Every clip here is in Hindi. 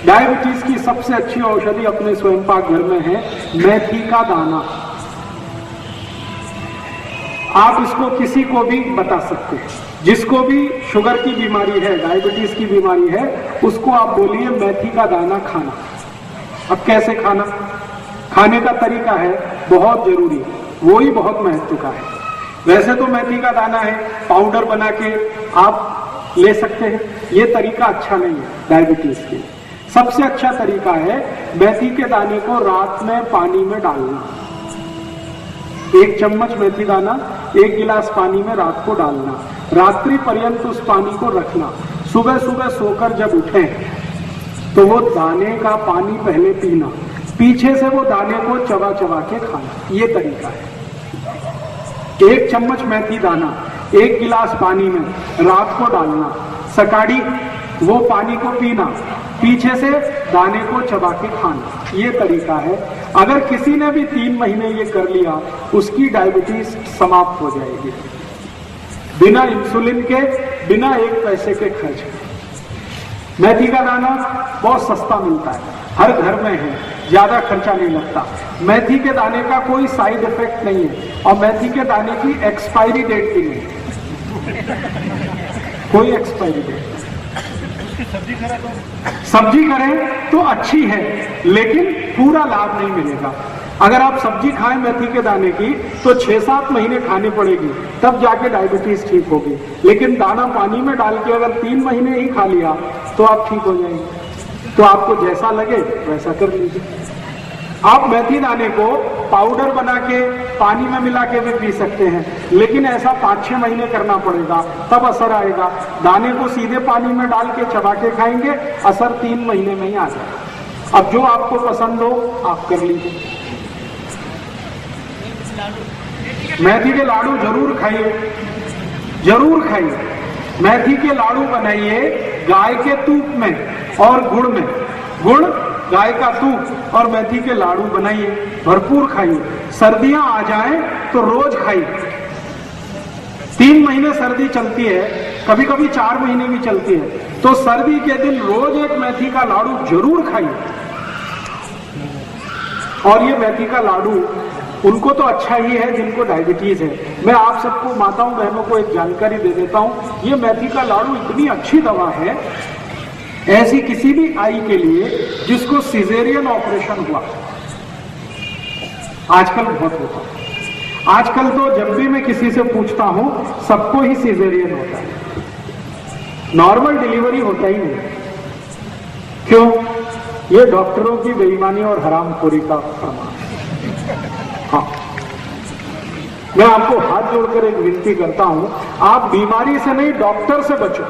डायबिटीज की सबसे अच्छी औषधि अपने स्वयं पाक घर में है मेथी का दाना। आप इसको किसी को भी बता सकते हैं, जिसको भी शुगर की बीमारी है, डायबिटीज की बीमारी है, उसको आप बोलिए मेथी का दाना खाना। अब कैसे खाना, खाने का तरीका है बहुत जरूरी, वो ही बहुत महत्व का है। वैसे तो मेथी का दाना है, पाउडर बना के आप ले सकते हैं, ये तरीका अच्छा नहीं है डायबिटीज के लिए। सबसे अच्छा तरीका है मेथी के दाने को रात में पानी में डालना। 1 चम्मच मेथी दाना 1 गिलास पानी में रात को डालना, रात्रि पर्यंत उस पानी को रखना। सुबह सुबह सोकर जब उठें तो वो दाने का पानी पहले पीना, पीछे से वो दाने को चबा चबा के खाना, ये तरीका है। 1 चम्मच मेथी दाना 1 गिलास पानी में रात को डालना, सकाड़ी वो पानी को पीना, पीछे से दाने को चबा के खाना, ये तरीका है। अगर किसी ने भी 3 महीने ये कर लिया, उसकी डायबिटीज समाप्त हो जाएगी, बिना इंसुलिन के, बिना 1 पैसे के खर्च के। मेथी का दाना बहुत सस्ता मिलता है, हर घर में है, ज्यादा खर्चा नहीं लगता। मेथी के दाने का कोई साइड इफेक्ट नहीं है, और मेथी के दाने की एक्सपायरी डेट भी नहीं है, कोई एक्सपायरी डेट। सब्जी करें तो अच्छी है, लेकिन पूरा लाभ नहीं मिलेगा। अगर आप सब्जी खाएं मेथी के दाने की तो 6-7 महीने खानी पड़ेगी, तब जाके डायबिटीज ठीक होगी। लेकिन दाना पानी में डाल के अगर 3 महीने ही खा लिया तो आप ठीक हो जाएंगे। तो आपको जैसा लगे वैसा कर लीजिए। आप मेथी दाने को पाउडर बना के पानी में मिला के भी पी सकते हैं, लेकिन ऐसा 5-6 महीने करना पड़ेगा, तब असर आएगा। दाने को सीधे पानी में डाल के चबा के खाएंगे, असर 3 महीने में ही आ जाएगा। अब जो आपको पसंद हो आप कर लीजिए। मेथी के लाडू जरूर खाइए, जरूर खाइए। मेथी के लाडू बनाइए गाय के तूप में और गुड़ में, गुड़ गाय का तूप और मेथी के लाडू बनाइए, भरपूर खाइए। सर्दियां आ जाएं तो रोज खाइए। 3 महीने सर्दी चलती है, कभी कभी 4 महीने भी चलती है, तो सर्दी के दिन रोज 1 मेथी का लाडू जरूर खाइए। और ये मेथी का लाडू उनको तो अच्छा ही है जिनको डायबिटीज है। मैं आप सबको, माताओं बहनों को एक जानकारी दे देता हूं, ये मेथी का लाडू इतनी अच्छी दवा है, ऐसी किसी भी आई के लिए जिसको सिजेरियन ऑपरेशन हुआ, आजकल बहुत होता है। आजकल तो जब भी मैं किसी से पूछता हूं सबको ही सिजेरियन होता है, नॉर्मल डिलीवरी होता ही नहीं। क्यों? ये डॉक्टरों की बेईमानी और हरामखोरी का प्रमाण। हाँ, मैं आपको हाथ जोड़कर एक विनती करता हूं, आप बीमारी से नहीं डॉक्टर से बचो।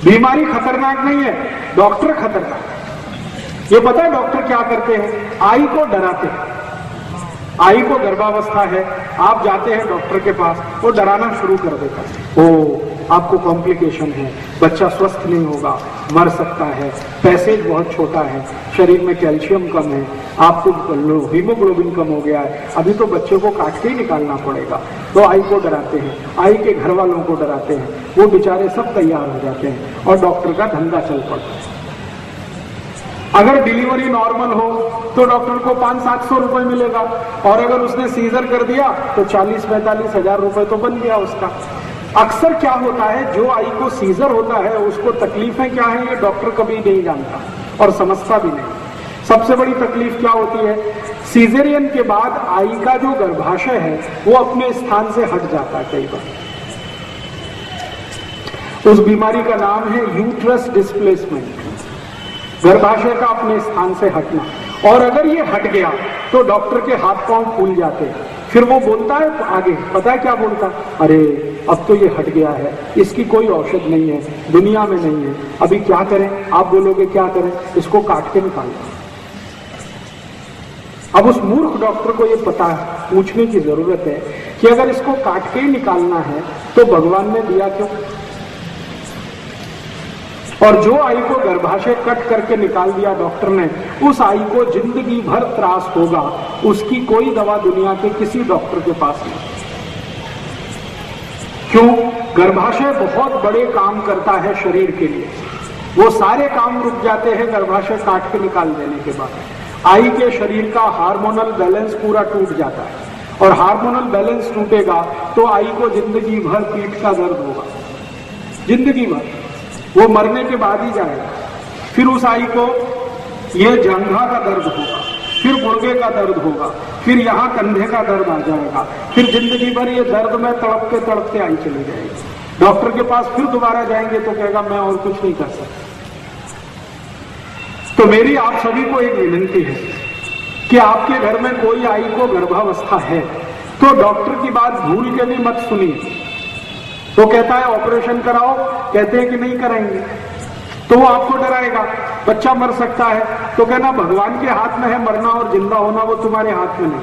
बीमारी खतरनाक नहीं है, डॉक्टर खतरनाक है। ये पता है डॉक्टर क्या करते हैं? आई को डराते हैं। आई को गर्भावस्था है, आप जाते हैं डॉक्टर के पास, वो डराना शुरू कर देता है, ओ आपको कॉम्प्लिकेशन है, बच्चा स्वस्थ नहीं होगा, मर सकता है, पैसेज बहुत छोटा है, शरीर में कैल्शियम कम है, आपको हीमोग्लोबिन कम हो गया है, अभी तो बच्चे को काट के ही निकालना पड़ेगा। तो आई को डराते हैं, आई के घर वालों को डराते हैं, वो बेचारे सब तैयार हो जाते हैं और डॉक्टर का धंधा चल पड़ता है। अगर डिलीवरी नॉर्मल हो तो डॉक्टर को 500-700 रुपए मिलेगा, और अगर उसने सीजर कर दिया तो 40-45 हजार रुपए तो बन गया उसका। अक्सर क्या होता है, जो आई को सीजर होता है उसको तकलीफें क्या है ये डॉक्टर कभी नहीं जानता और समझता भी नहीं। सबसे बड़ी तकलीफ क्या होती है, सीजरियन के बाद आई का जो गर्भाशय है वो अपने स्थान से हट जाता है कई बार। उस बीमारी का नाम है यूट्रस डिस्प्लेसमेंट, गर्भाशय का अपने स्थान से हटना। और अगर ये हट गया तो डॉक्टर के हाथ पांव फूल जाते हैं, फिर वो बोलता है आगे, पता है क्या बोलता, अरे अब तो ये हट गया है, इसकी कोई औषध नहीं है, दुनिया में नहीं है, अभी क्या करें? आप बोलोगे क्या करें? इसको काट के निकाल। अब उस मूर्ख डॉक्टर को ये पता पूछने की जरूरत है कि अगर इसको काट के ही निकालना है तो भगवान ने दिया क्यों? और जो आई को गर्भाशय कट करके निकाल दिया डॉक्टर ने, उस आई को जिंदगी भर त्रास होगा, उसकी कोई दवा दुनिया के किसी डॉक्टर के पास नहीं। क्यों? गर्भाशय बहुत बड़े काम करता है शरीर के लिए। वो सारे काम रुक जाते हैं गर्भाशय काट के निकाल देने के बाद। आई के शरीर का हार्मोनल बैलेंस पूरा टूट जाता है, और हार्मोनल बैलेंस टूटेगा तो आई को जिंदगी भर पीठ का दर्द होगा, जिंदगी भर। वो मरने के बाद ही जाएगा। फिर उस आई को ये जंघा का दर्द होगा, फिर गुर्गे का दर्द होगा, फिर यहाँ कंधे का दर्द आ जाएगा, फिर जिंदगी भर ये दर्द में तड़पते आई चली जाएगी। डॉक्टर के पास फिर दोबारा जाएंगे तो कहेगा मैं और कुछ नहीं कर सकता। तो मेरी आप सभी को एक विनती है कि आपके घर में कोई आई को गर्भावस्था है तो डॉक्टर की बात भूल के भी मत सुनिए। तो कहता है ऑपरेशन कराओ, कहते हैं कि नहीं कराएंगे, तो वो आपको डराएगा, बच्चा मर सकता है, तो कहना भगवान के हाथ में है मरना और जिंदा होना, वो तुम्हारे हाथ में नहीं।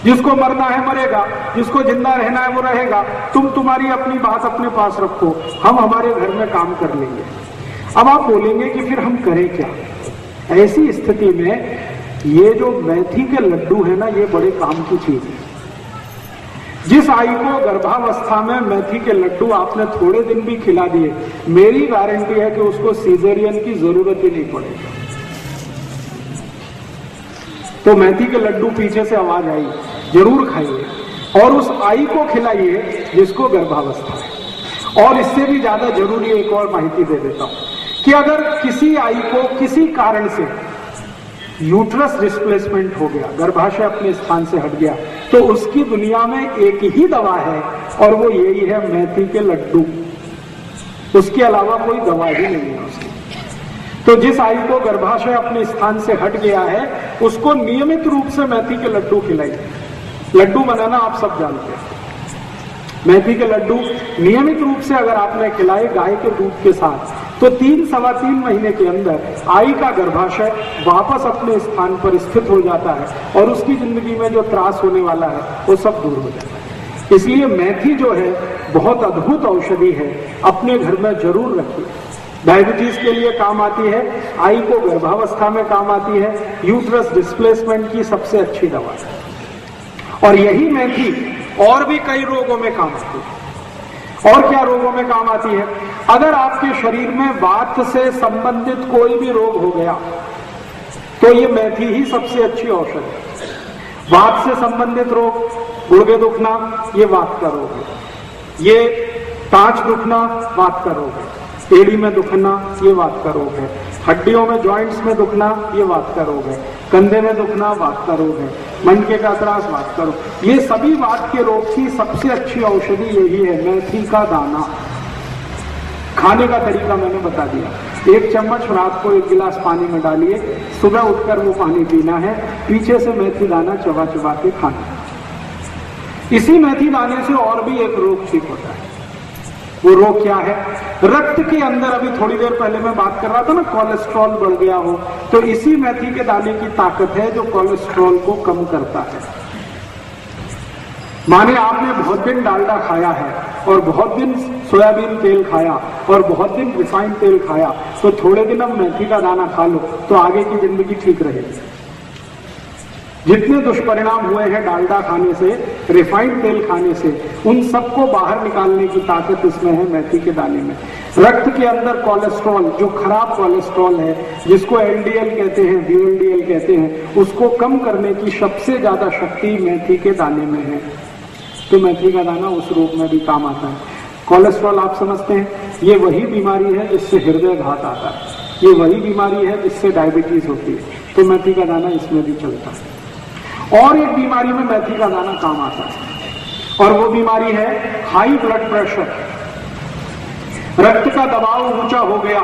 जिसको मरना है मरेगा, जिसको जिंदा रहना है वो रहेगा। तुम तुम्हारी अपनी बात अपने पास रखो, हम हमारे घर में काम कर लेंगे। अब आप बोलेंगे कि फिर हम करें क्या? ऐसी स्थिति में ये जो मेथी के लड्डू है ना, ये बड़े काम की चीज है। जिस आई को गर्भावस्था में मेथी के लड्डू आपने थोड़े दिन भी खिला दिए, मेरी गारंटी है कि उसको सीजरियन की जरूरत ही नहीं पड़ेगी। तो मेथी के लड्डू पीछे से आवाज आई, जरूर खाइए और उस आई को खिलाइए जिसको गर्भावस्था है। और इससे भी ज्यादा जरूरी एक और माहिती दे देता हूं कि अगर किसी आई को किसी कारण से यूट्रस डिस्प्लेसमेंट हो गया, गर्भाशय अपने स्थान से हट गया, तो उसकी दुनिया में एक ही दवा है और वो यही है मेथी के लड्डू। उसके अलावा कोई दवा ही नहीं है उसकी। तो जिस आई को गर्भाशय अपने स्थान से हट गया है उसको नियमित रूप से मेथी के लड्डू खिलाइए। लड्डू बनाना आप सब जानते हैं। मेथी के लड्डू नियमित रूप से अगर आपने खिलाए गाय के दूध के साथ, तो 3-3.25 महीने के अंदर आई का गर्भाशय वापस अपने स्थान पर स्थित हो जाता है और उसकी जिंदगी में जो त्रास होने वाला है वो सब दूर हो जाता है। इसलिए मेथी जो है बहुत अद्भुत औषधि है, अपने घर में जरूर रखिए। डायबिटीज के लिए काम आती है, आई को गर्भावस्था में काम आती है, यूट्रस डिस्प्लेसमेंट की सबसे अच्छी दवा है। और यही मेथी और भी कई रोगों में काम आती है। और क्या रोगों में काम आती है? अगर आपके शरीर में वात से संबंधित कोई भी रोग हो गया तो ये मेथी ही सबसे अच्छी औषध है। वात से संबंधित रोग, गुर्दे दुखना, ये वात का रोग है। ये ताज दुखना वात का रोग है। एड़ी में दुखना ये वात का रोग है। हड्डियों में जॉइंट्स में दुखना ये वात का रोग है। कंधे में दुखना वात का रोग है। मनके का त्रास वात का रोग। ये सभी वात के रोग की सबसे अच्छी औषधि यही है, मेथी का दाना। खाने का तरीका मैंने बता दिया। 1 चम्मच रात को 1 गिलास पानी में डालिए, सुबह उठकर वो पानी पीना है, पीछे से मेथी दाना चबा चबा के खाना। इसी मेथी दाने से और भी एक रोग ठीक होता है। वो रोग क्या है? रक्त के अंदर, अभी थोड़ी देर पहले मैं बात कर रहा था ना, कोलेस्ट्रॉल बढ़ गया हो, तो इसी मेथी के दाने की ताकत है जो कोलेस्ट्रॉल को कम करता है। माने आपने बहुत दिन डालडा खाया है और बहुत दिन सोयाबीन तेल खाया और बहुत दिन रिफाइंड तेल खाया, तो थोड़े दिन अब मेथी का दाना खा लो तो आगे की जिंदगी ठीक रहेगी। जितने दुष्परिणाम हुए हैं डालडा खाने से, रिफाइंड तेल खाने से, उन सबको बाहर निकालने की ताकत इसमें है मेथी के दाने में। रक्त के अंदर कोलेस्ट्रॉल, जो खराब कोलेस्ट्रॉल है, जिसको एलडीएल कहते हैं, वीएलडीएल कहते हैं, उसको कम करने की सबसे ज्यादा शक्ति मेथी के दाने में है। तो मेथी का दाना उस रोग में भी काम आता है। कोलेस्ट्रॉल आप समझते हैं, ये वही बीमारी है जिससे हृदय घात आता है, ये वही बीमारी है जिससे डायबिटीज होती है। तो मेथी का दाना इसमें भी चलता है। और एक बीमारी में मेथी का दाना काम आता है और वो बीमारी है हाई ब्लड प्रेशर। रक्त का दबाव ऊंचा हो गया,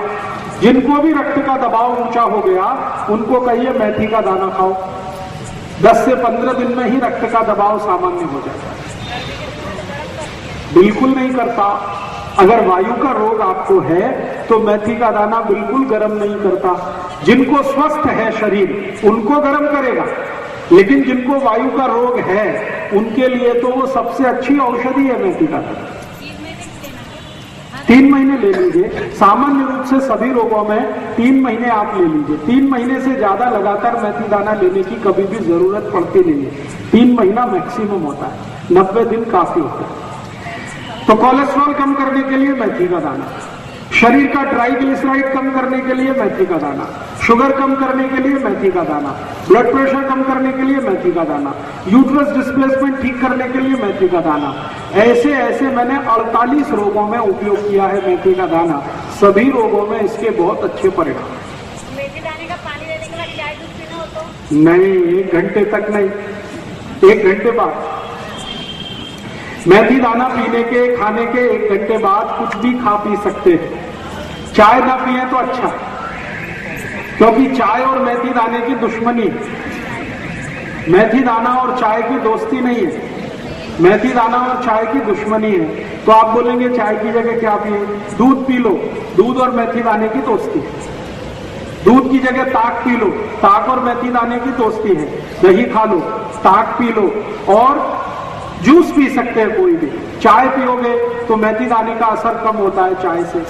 जिनको भी रक्त का दबाव ऊंचा हो गया उनको कहिए मेथी का दाना खाओ, 10 से 15 दिन में ही रक्त का दबाव सामान्य हो जाता है। बिल्कुल नहीं करता। अगर वायु का रोग आपको है तो मेथी का दाना बिल्कुल गर्म नहीं करता। जिनको स्वस्थ है शरीर उनको गर्म करेगा, लेकिन जिनको वायु का रोग है उनके लिए तो वो सबसे अच्छी औषधि है मेथी का दाना। 3 महीने ले लीजिए। सामान्य रूप से सभी रोगों में 3 महीने आप ले लीजिए। 3 महीने से ज्यादा लगातार मेथी दाना लेने की कभी भी जरूरत पड़ती नहीं है। 3 महीना मैक्सिमम होता है, 90 दिन काफी होता है। तो कोलेस्ट्रॉल कम करने के लिए मेथी का दाना, शरीर का ट्राइग्लिसराइड कम करने के लिए मेथी का दाना, शुगर कम करने के लिए मेथी का दाना, ब्लड प्रेशर कम करने के लिए मेथी का दाना, यूट्रस डिस्प्लेसमेंट ठीक करने के लिए मेथी का दाना। ऐसे ऐसे मैंने 48 रोगों में उपयोग किया है मेथी का दाना। सभी रोगों में इसके बहुत अच्छे परिणाम। मेथी दाने का पानी लेने के बाद चाय दूध पीना हो तो? नहीं, 1 घंटे तक नहीं, 1 घंटे बाद। मेथी दाना पीने के, खाने के 1 घंटे बाद कुछ भी खा पी सकते हैं। चाय ना पिए तो अच्छा, क्योंकि चाय और मेथी दाने की दुश्मनी है। मेथी दाना और चाय की दोस्ती नहीं है, मेथी दाना और चाय की दुश्मनी है। तो आप बोलेंगे चाय की जगह क्या पिए? दूध पी लो, दूध और मेथी दाने की दोस्ती है। दूध की जगह ताक पी लो, ताक और मेथी दाने की दोस्ती है। दही खा लो, ताक पी लो, और जूस पी सकते हैं कोई भी। चाय पियोगे तो मेथी दाने का असर कम होता है चाय से।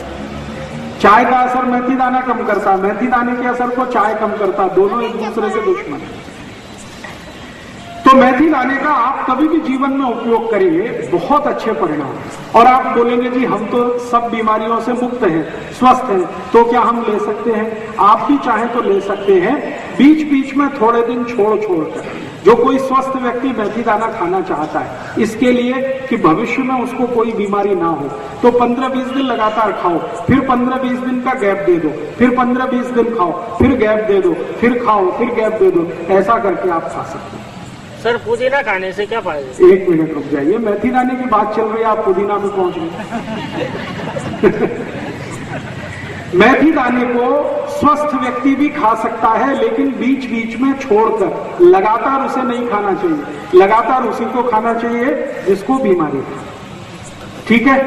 चाय का असर मेथी दाना कम करता है, मेथी दाने के असर को चाय कम करता है। दोनों एक दूसरे के दुश्मन है। तो मेथी दाने का आप कभी भी जीवन में उपयोग करिए, बहुत अच्छे परिणाम। और आप बोलेंगे जी हम तो सब बीमारियों से मुक्त हैं, स्वस्थ हैं, तो क्या हम ले सकते हैं? आप भी चाहें तो ले सकते हैं, बीच बीच में थोड़े दिन छोड़ कर। जो कोई स्वस्थ व्यक्ति मेथी दाना खाना चाहता है, इसके लिए कि भविष्य में उसको कोई बीमारी ना हो, तो 15-20 दिन लगातार खाओ, फिर 15-20 दिन का गैप दे दो, फिर 15-20 दिन खाओ, फिर गैप दे दो, फिर खाओ, फिर गैप दे दो। ऐसा करके आप खा सकते हैं। सर, पुदीना खाने से क्या फायदे? 1 मिनट रुक जाइए, मेथी दाने की बात चल रही है, आप पुदीना में पहुंच गए। मेथी दाने को स्वस्थ व्यक्ति भी खा सकता है, लेकिन बीच बीच में छोड़कर, लगातार उसे नहीं खाना चाहिए। लगातार उसी को खाना चाहिए जिसको बीमारी है। ठीक है,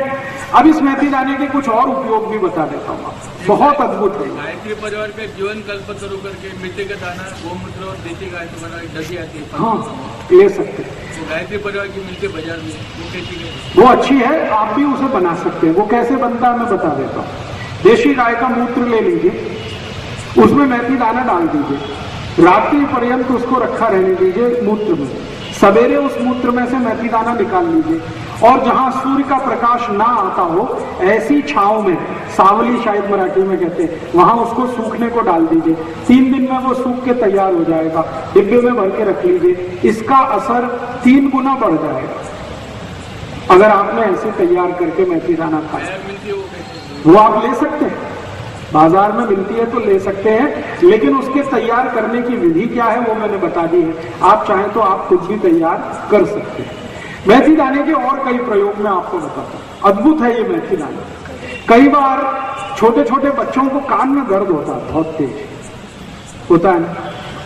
अब इस मेथी दाने के कुछ और उपयोग भी बता देता हूँ, बहुत अद्भुत है। गायत्री परिवार के जीवन कल्पतरु करके मिट्टी का दाना, गोमूत्र और देसी गाय से बना दही आती है। हाँ, ले सकते हैं। तो गायत्री परिवार की मिलती बाजार में, वो कैसी है? वो अच्छी है, आप भी उसे बना सकते हैं। वो कैसे बनता है मैं बता देता हूँ। देशी गाय का मूत्र ले लीजिए, उसमें मेथी दाना डाल दीजिए, रात्रि पर्यंत उसको रखा रहने दीजिए मूत्र में। सवेरे उस मूत्र में से मेथी दाना निकाल लीजिए, और जहां सूर्य का प्रकाश ना आता हो, ऐसी छांव में, सावली शायद मराठी में कहते हैं, वहां उसको सूखने को डाल दीजिए। 3 दिन में वो सूख के तैयार हो जाएगा। डिब्बे में भर के रख लीजिए, इसका असर 3 गुना बढ़ जाएगा अगर आपने ऐसे तैयार करके मेथी दाना खाया। वो आप ले सकते हैं, बाजार में मिलती है तो ले सकते हैं, लेकिन उसके तैयार करने की विधि क्या है वो मैंने बता दी है। आप चाहें तो आप खुद भी तैयार कर सकते हैं। मेथी दाने के और कई प्रयोग मैं आपको बताता हूँ। अद्भुत है ये मेथी दाना। कई बार छोटे छोटे बच्चों को कान में दर्द होता है, बहुत तेज होता है,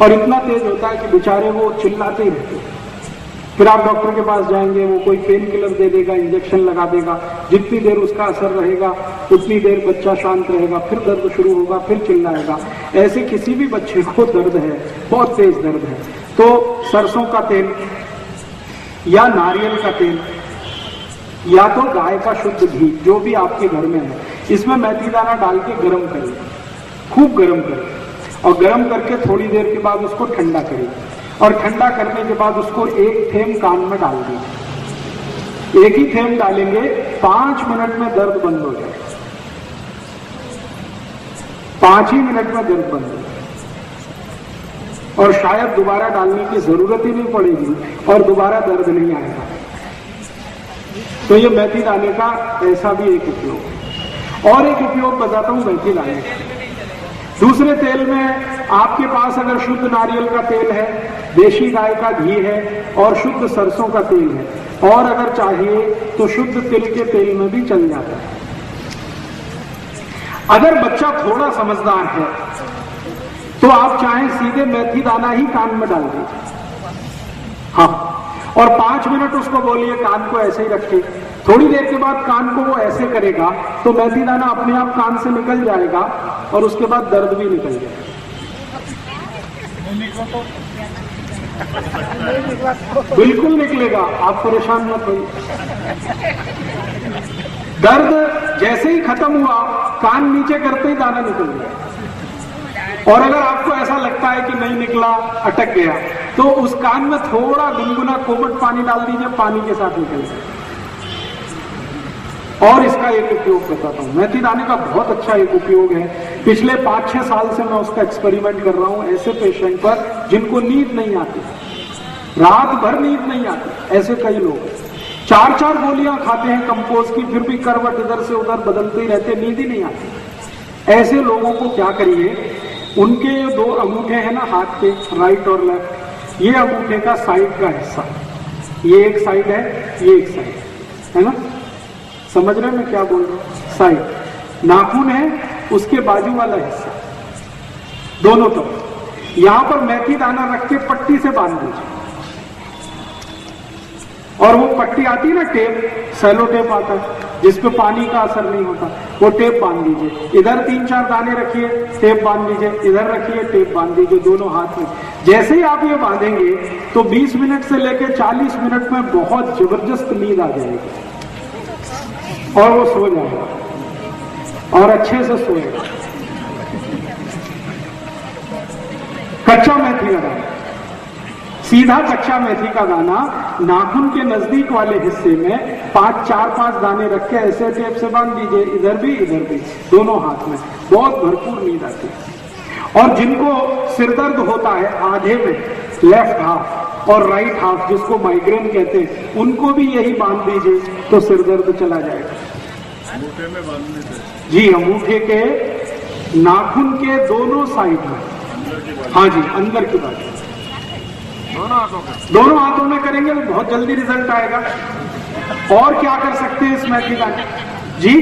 और इतना तेज होता है कि बेचारे वो चिल्लाते ही रहते हैं। फिर आप डॉक्टर के पास जाएंगे, वो कोई पेन किलर दे देगा, इंजेक्शन लगा देगा। जितनी देर उसका असर रहेगा उतनी देर बच्चा शांत रहेगा, फिर दर्द शुरू होगा, फिर चिल्लाएगा। ऐसे किसी भी बच्चे को दर्द है, बहुत तेज दर्द है, तो सरसों का तेल या नारियल का तेल या तो गाय का शुद्ध घी, जो भी आपके घर में है, इसमें मेथी दाना डाल के गर्म करिए, खूब गर्म करिए, और गर्म करके थोड़ी देर के बाद उसको ठंडा करिए, और ठंडा करने के बाद उसको 1 थेंब कान में डाल दीजिए। 1 ही थेंब डालेंगे, 5 मिनट में दर्द बंद हो जाएगा। 5 ही मिनट में दर्द बंद हो जाएगा, और शायद दोबारा डालने की जरूरत ही नहीं पड़ेगी, और दोबारा दर्द नहीं आएगा। तो ये मेथी दाने का ऐसा भी एक उपयोग है। और एक उपयोग बताता हूं मेथी दाने का। दूसरे तेल में आपके पास अगर शुद्ध नारियल का तेल है, देशी गाय का घी है, और शुद्ध सरसों का तेल है, और अगर चाहिए तो शुद्ध तिल के तेल में भी चल जाता है। अगर बच्चा थोड़ा समझदार है तो आप चाहें सीधे मेथी दाना ही कान में डाल दीजिए, हाँ, और 5 मिनट उसको बोलिए कान को ऐसे ही रखिए। थोड़ी देर के बाद कान को वो ऐसे करेगा तो मेथी दाना अपने आप कान से निकल जाएगा, और उसके बाद दर्द भी निकल जाएगा। बिल्कुल निकलेगा, आप परेशान मत होइए। दर्द जैसे ही खत्म हुआ, कान नीचे करते ही दाना निकल गया। और अगर आपको ऐसा लगता है कि नहीं निकला, अटक गया, तो उस कान में थोड़ा गुनगुना कोमट पानी डाल दीजिए, पानी के साथ निकल जाए। और इसका एक उपयोग बताता हूँ। मेथी दाने का बहुत अच्छा एक उपयोग है। पिछले 5-6 साल से मैं उसका एक्सपेरिमेंट कर रहा हूँ ऐसे पेशेंट पर जिनको नींद नहीं आती, रात भर नींद नहीं आती, ऐसे कई लोग 4-4 गोलियां खाते हैं कंपोज की, फिर भी करवट इधर से उधर बदलते ही रहते, नींद ही नहीं आती। ऐसे लोगों को क्या करिए, उनके 2 अंगूठे हैं ना हाथ के, राइट और लेफ्ट, ये अंगूठे का साइड का हिस्सा, ये एक साइड है, ये एक साइड है ना, समझ रहे हैं मैं क्या बोल रहा हूं? साइड नाखून है, उसके बाजू वाला हिस्सा दोनों तरफ, यहां पर मेथी दाना रख के पट्टी से बांध दीजिए। और वो पट्टी आती है ना टेप, सेलो टेप आता है जिसपे पानी का असर नहीं होता, वो टेप बांध दीजिए। इधर 3-4 दाने रखिए, टेप बांध दीजिए, इधर रखिए, टेप बांध दीजिए, दोनों हाथ में। जैसे ही आप ये बांधेंगे तो 20 मिनट से लेकर 40 मिनट में बहुत जबरदस्त नींद आ जाएगी और वो सो जाएगा और अच्छे से सोएगा। कच्चा मेथी का दाना, सीधा कच्चा मेथी का दाना नाखून के नजदीक वाले हिस्से में 4-5 दाने रख के ऐसे टेप से बांध दीजिए, इधर भी दोनों हाथ में, बहुत भरपूर नींद आती है। और जिनको सिरदर्द होता है आधे में, लेफ्ट हाफ और राइट हाफ, जिसको माइग्रेन कहते हैं, उनको भी यही बांध दीजिए तो सिरदर्द चला जाएगा। अंगूठे में बांधने से? जी, अंगूठे के नाखून के दोनों साइड में, हाँ जी, अंदर की बात, दोनों हाथों में करेंगे तो बहुत जल्दी रिजल्ट आएगा। और क्या कर सकते हैं इस मेथी दाने जी,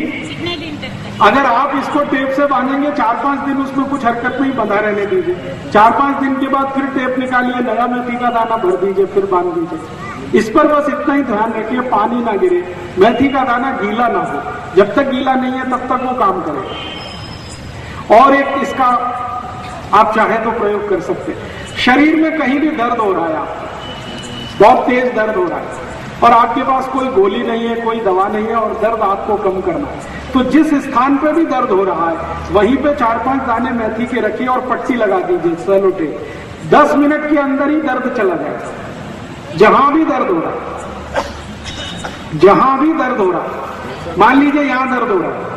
अगर आप इसको टेप से बांधेंगे 4-5 दिन उसमें कुछ हरकत नहीं, बंधा रहने दीजिए। 4-5 दिन के बाद फिर टेप निकालिए, नया मेथी का दाना भर दीजिए, फिर बांध दीजिए। इस पर बस इतना ही ध्यान रखिए पानी ना गिरे, मेथी का दाना गीला ना हो। जब तक गीला नहीं है तब तक वो काम करेगा। और एक इसका आप चाहे तो प्रयोग कर सकते हैं, शरीर में कहीं भी दर्द हो रहा है, आपको बहुत तेज दर्द हो रहा है और आपके पास कोई गोली नहीं है, कोई दवा नहीं है और दर्द आपको कम करना है, तो जिस स्थान पर भी दर्द हो रहा है वहीं पे 4-5 दाने मेथी के रखिए और पट्टी लगा दीजिए सेलो टेप। 10 मिनट के अंदर ही दर्द चला जाएगा। जहां भी दर्द हो रहा है, जहां भी दर्द हो रहा है, मान लीजिए यहां दर्द हो रहा है,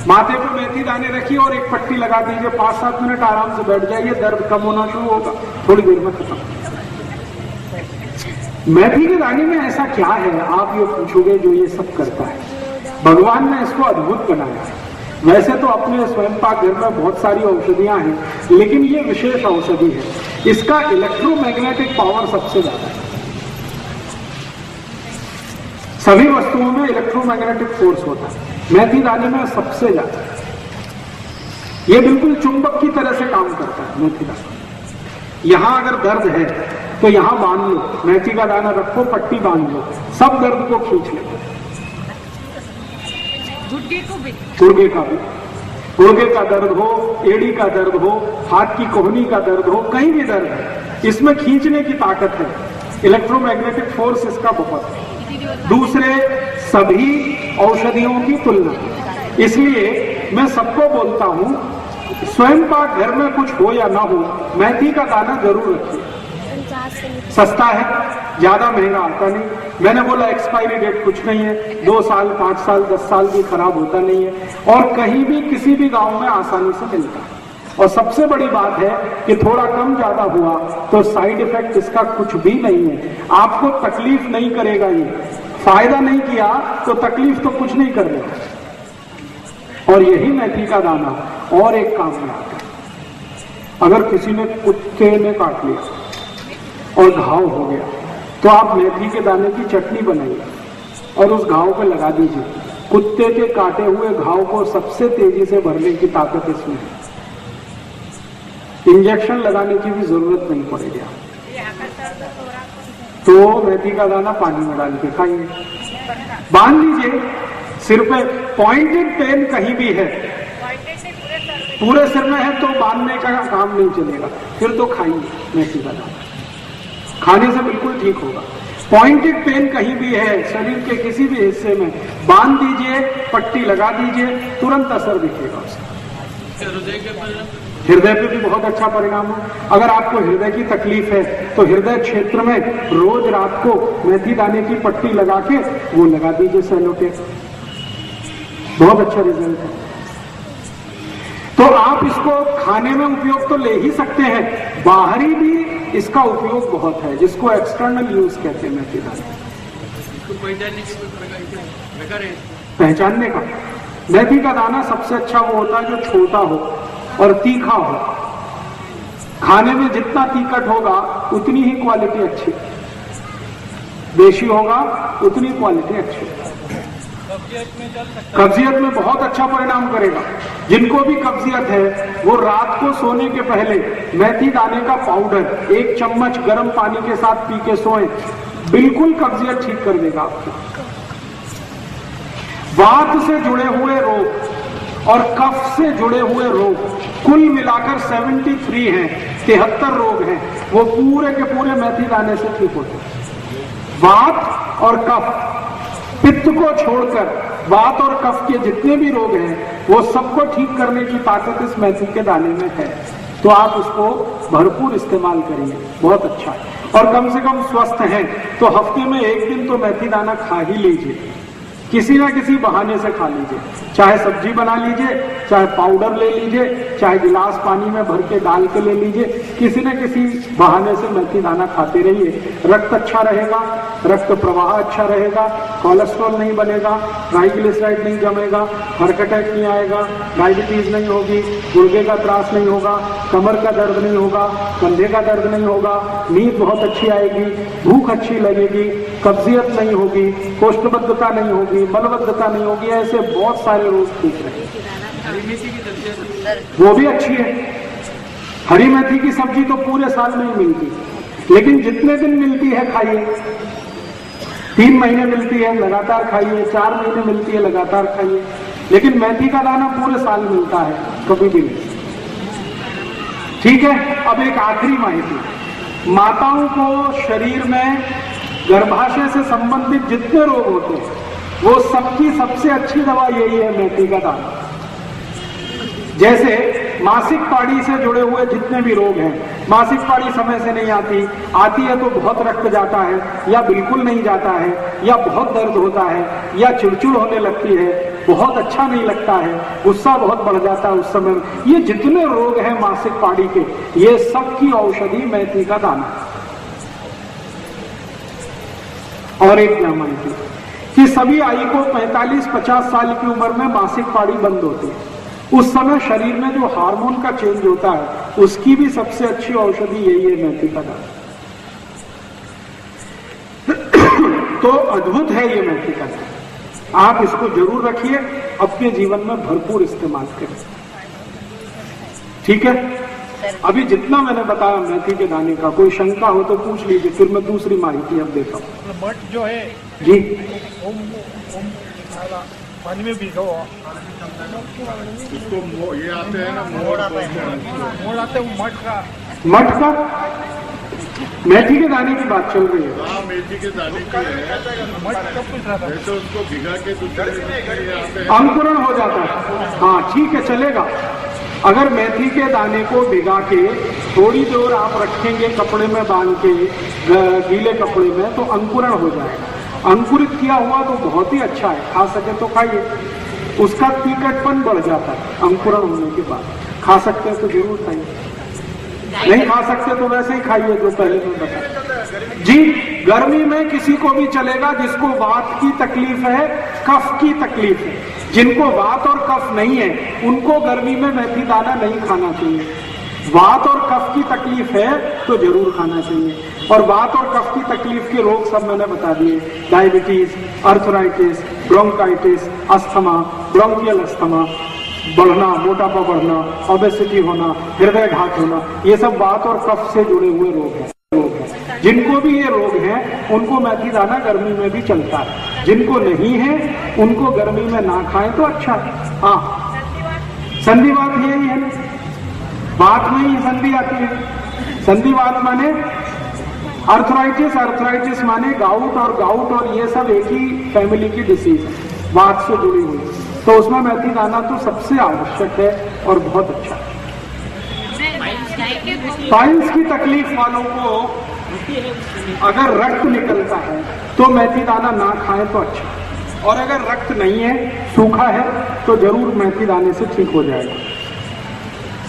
माथे पे मेथी दाने रखिए और एक पट्टी लगा दीजिए, 5-7 मिनट आराम से बैठ जाइए, दर्द कम होना शुरू होगा, थोड़ी देर में खत्म। मेथी के दाने में ऐसा क्या है आप ये पूछोगे जो ये सब करता है? भगवान ने इसको अद्भुत बनाया है। वैसे तो अपने स्वयं पाक घर में बहुत सारी औषधियां हैं, लेकिन ये विशेष औषधि है। इसका इलेक्ट्रोमैग्नेटिक पावर सबसे ज्यादा है। सभी वस्तुओं में इलेक्ट्रोमैग्नेटिक फोर्स होता है, मेथी दाने में सबसे ज्यादा। ये बिल्कुल चुंबक की तरह से काम करता है मेथी दाना। यहां अगर दर्द है तो यहां बांध लो, मेथी का दाना रखो, पट्टी बांध लो, सब दर्द को खींच लो। गुर्गे का भी, गुर्गे का दर्द हो, एड़ी का दर्द हो, हाथ की कोहनी का दर्द हो, कहीं भी दर्द है, इसमें खींचने की ताकत है। इलेक्ट्रोमैग्नेटिक फोर्स इसका बहुत है, दूसरे सभी औषधियों की तुलना। इसलिए मैं सबको बोलता हूं, स्वयं पाक घर में कुछ हो या ना हो, मेथी का दाना जरूर रखिए। सस्ता है, ज्यादा महंगा आता नहीं। मैंने बोला एक्सपायरी डेट कुछ नहीं है, 2 साल, 5 साल, 10 साल भी खराब होता नहीं है और कहीं भी किसी भी गांव में आसानी से मिलता है। और सबसे बड़ी बात है कि थोड़ा कम ज्यादा हुआ तो साइड इफेक्ट इसका कुछ भी नहीं है, आपको तकलीफ नहीं करेगा। ये फायदा नहीं किया तो तकलीफ तो कुछ नहीं कर रहा। और यही मेथी का दाना और एक काम में आता है। अगर किसी ने कुत्ते ने काट लिया और घाव हो गया तो आप मेथी के दाने की चटनी बनाइए और उस घाव पे लगा दीजिए। कुत्ते के काटे हुए घाव को सबसे तेजी से भरने की ताकत इसमें है। इंजेक्शन लगाने की भी जरूरत नहीं पड़ेगी। तो मेथी का दाना पानी में डाल के खाइए, बांध लीजिए सिर पे। पॉइंटेड पेन कहीं भी है, पूरे सिर में है तो बांधने का काम नहीं चलेगा, फिर तो खाइए मेथी का दाना, खाने से बिल्कुल ठीक होगा। पॉइंटेड पेन कहीं भी है शरीर के किसी भी हिस्से में, बांध दीजिए, पट्टी लगा दीजिए, तुरंत असर दिखेगा उसका। हृदय पे भी बहुत अच्छा परिणाम हो। अगर आपको हृदय की तकलीफ है तो हृदय क्षेत्र में रोज रात को मेथी दाने की पट्टी लगा के वो लगा दीजिए सेलो टेप, बहुत अच्छा रिजल्ट है। तो आप इसको खाने में उपयोग तो ले ही सकते हैं, बाहरी भी इसका उपयोग बहुत है, जिसको एक्सटर्नल यूज कहते हैं मेथी दाना। इसको पहचानने की कोई प्रकार है? पहचानने का मेथी का दाना सबसे अच्छा वो होता है जो छोटा हो और तीखा हो। खाने में जितना तीखट होगा उतनी ही क्वालिटी अच्छी, देशी होगा उतनी क्वालिटी अच्छी। कब्जियत में बहुत अच्छा परिणाम करेगा। जिनको भी कब्जियत है वो रात को सोने के पहले मेथी दाने का पाउडर 1 चम्मच गर्म पानी के साथ पी के सोएं, बिल्कुल कब्जियत ठीक कर देगा आपको। वात से जुड़े हुए रोग और कफ से जुड़े हुए रोग कुल मिलाकर 73 हैं, 73 रोग हैं, वो पूरे के पूरे मेथी दाने से ठीक होते हैं। वात और कफ, पित्त को छोड़कर वात और कफ के जितने भी रोग हैं वो सबको ठीक करने की ताकत इस मेथी के दाने में है। तो आप उसको भरपूर इस्तेमाल करिए, बहुत अच्छा है। और कम से कम स्वस्थ हैं तो हफ्ते में 1 दिन तो मेथी दाना खा ही लीजिए, किसी ना किसी बहाने से खा लीजिए। चाहे सब्जी बना लीजिए, चाहे पाउडर ले लीजिए, चाहे गिलास पानी में भर के डाल के ले लीजिए, किसी न किसी बहाने से मेथी दाना खाते रहिए। रक्त अच्छा रहेगा, रक्त प्रवाह अच्छा रहेगा, कोलेस्ट्रॉल नहीं बनेगा, ट्राइग्लिसराइड नहीं जमेगा, हार्ट अटैक नहीं आएगा, डायबिटीज नहीं होगी, गुर्दे का त्रास नहीं होगा, कमर का दर्द नहीं होगा, कंधे का दर्द नहीं होगा, नींद बहुत अच्छी आएगी, भूख अच्छी लगेगी, कब्जियत नहीं होगी, कोष्ठबद्धता नहीं होगी, मलबद्धता नहीं होगी, ऐसे बहुत सारे रोग ठीक रहेंगे। हरी मेथी की सब्जी वो भी अच्छी है। हरी मेथी की सब्जी तो पूरे साल नहीं मिलती, लेकिन जितने दिन मिलती है खाइए। 3 महीने मिलती है लगातार खाइए, 4 महीने मिलती है लगातार खाइए, लेकिन मेथी का दाना पूरे साल मिलता है, कभी भी नहीं। ठीक है, अब एक आखिरी माहिती। माताओं को शरीर में गर्भाशय से संबंधित जितने रोग होते हैं वो सबकी सबसे अच्छी दवा यही है, मेथी का दाना। जैसे मासिक पाड़ी से जुड़े हुए जितने भी रोग हैं, मासिक पाड़ी समय से नहीं आती है तो बहुत रक्त जाता है या बिल्कुल नहीं जाता है, या बहुत दर्द होता है, या चिड़चिड़ होने लगती है, बहुत अच्छा नहीं लगता है, गुस्सा बहुत बढ़ जाता है उस समय, ये जितने रोग हैं मासिक पाड़ी के, ये सब की औषधि मेथी का दाना। और एक क्या माहिती कि सभी आई को 45-50 साल की उम्र में मासिक पाड़ी बंद होती है। उस समय शरीर में जो हार्मोन का चेंज होता है उसकी भी सबसे अच्छी औषधि यही है, मेथी का दाना। तो अद्भुत है ये मेथी का दाना, आप इसको जरूर रखिए, अपने जीवन में भरपूर इस्तेमाल करें। ठीक है, अभी जितना मैंने बताया मेथी के दाने का, कोई शंका हो तो पूछ लीजिए, फिर मैं दूसरी माहिती अब देता हूँ। मठ जो है जी, पानी में भिगो, इसको ये आते हैं ना, मोड़ आते हैं मठ का मठ का मेथी के दाने की बात चल रही है। हाँ, मेथी के दाने की है। मठ कब कुछ रहा था, वैसे उसको भिगा के दूसरे आते हैं, अंकुरण हो जाता है। हाँ ठीक है, चलेगा। अगर मेथी के दाने को भिगा के थोड़ी देर आप रखेंगे कपड़े में बांध के, गीले कपड़े में, तो अंकुरण हो जाएगा। अंकुरित किया हुआ तो बहुत ही अच्छा है, खा सके तो खाइए, उसका तीखटपन बढ़ जाता है अंकुरण होने के बाद। खा सकते हैं तो जरूर खाइए, नहीं खा सकते तो वैसे ही खाइए जो पहले मैं बताया। जी, गर्मी में किसी को भी चलेगा जिसको वात की तकलीफ है, कफ की तकलीफ है। जिनको वात और कफ नहीं है उनको गर्मी में मेथी दाना नहीं खाना चाहिए। वात और कफ की तकलीफ है तो जरूर खाना चाहिए। और वात और कफ की तकलीफ के रोग सब मैंने बता दिए, diabetes, arthritis, bronchitis, asthma, bronchial asthma बढ़ना, मोटापा बढ़ना, ओबेसिटी होना, हृदय घात होना, ये सब वात और कफ से जुड़े हुए रोग हैं। जिनको भी ये रोग हैं उनको मेथी दाना गर्मी में भी चलता है, जिनको नहीं है उनको गर्मी में ना खाएं तो अच्छा है। हाँ, संधिवात यही है, बात में ही संधि आती है। संधिवात माने अर्थराइटिस, अर्थराइटिस माने गाउट, और गाउट और ये सब एक ही फैमिली की डिसीज है, वात से जुड़ी हुई, तो उसमें मेथी दाना तो सबसे आवश्यक है और बहुत अच्छा है। पाइल्स की तकलीफ वालों को अगर रक्त निकलता है तो मेथी दाना ना खाएं तो अच्छा। और अगर रक्त नहीं है, सूखा है, तो जरूर मेथी दाने से ठीक हो जाएगा।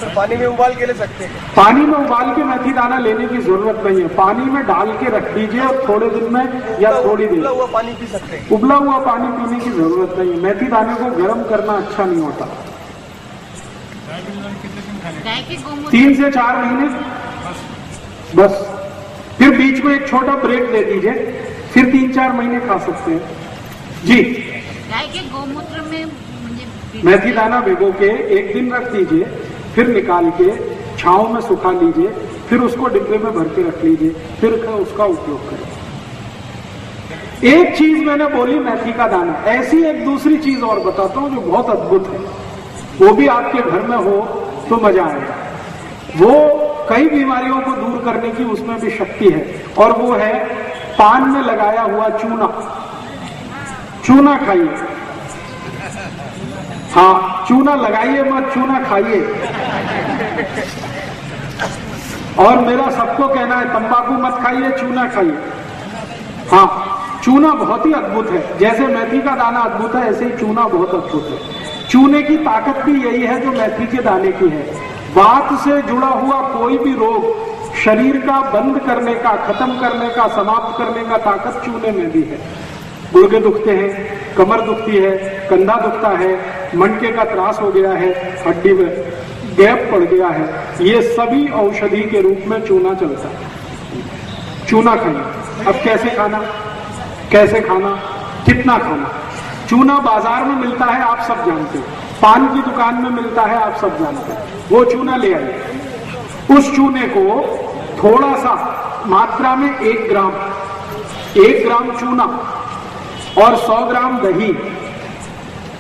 सर पानी में उबाल के ले सकते हैं? पानी में उबाल के मेथी दाना लेने की जरूरत नहीं है, पानी में डाल के रख दीजिए और थोड़े दिन में या थोड़ी देर उबला हुआ पानी पी सकते हैं? उबला हुआ पानी पीने की जरूरत नहीं है। मेथी दाने को गर्म करना अच्छा नहीं होता। गाय के गोमूत्र 3 से 4 महीने बस। फिर बीच में एक छोटा ब्रेक दे दीजिए, फिर 3-4 महीने खा सकते हैं जी। गाय के गोमूत्र में मुझे मेथी दाना भिगो के एक दिन रख दीजिए, फिर निकाल के छांव में सुखा लीजिए, फिर उसको डिब्बे में भर के रख लीजिए, फिर उसका उपयोग करें। एक चीज मैंने बोली मेथी का दाना, ऐसी एक दूसरी चीज और बताता हूं जो बहुत अद्भुत है, वो भी आपके घर में हो तो मजा आएगा। वो कई बीमारियों को दूर करने की उसमें भी शक्ति है, और वो है पान में लगाया हुआ चूना। चूना खाइए, हाँ चूना लगाइए मत, चूना खाइए। और मेरा सबको कहना है तंबाकू मत खाइए, चूना खाइए। हाँ चूना बहुत ही अद्भुत है, जैसे मेथी का दाना अद्भुत है ऐसे ही चूना बहुत अद्भुत है। चूने की ताकत भी यही है जो मेथी के दाने की है। वात से जुड़ा हुआ कोई भी रोग शरीर का बंद करने का, खत्म करने का, समाप्त करने का ताकत चूने में भी है। गुर्दे दुखते हैं, कमर दुखती है, कंधा दुखता है, मणके का त्रास हो गया है, हड्डी में गैप पड़ गया है, ये सभी औषधि के रूप में चूना चलता है। चूना खाइए। अब कैसे खाना, कैसे खाना, कितना खाना? चूना बाजार में मिलता है, आप सब जानते हैं। पान की दुकान में मिलता है, आप सब जानते हैं। वो चूना ले आइए। उस चूने को थोड़ा सा मात्रा में 1 ग्राम चूना और 100 ग्राम दही,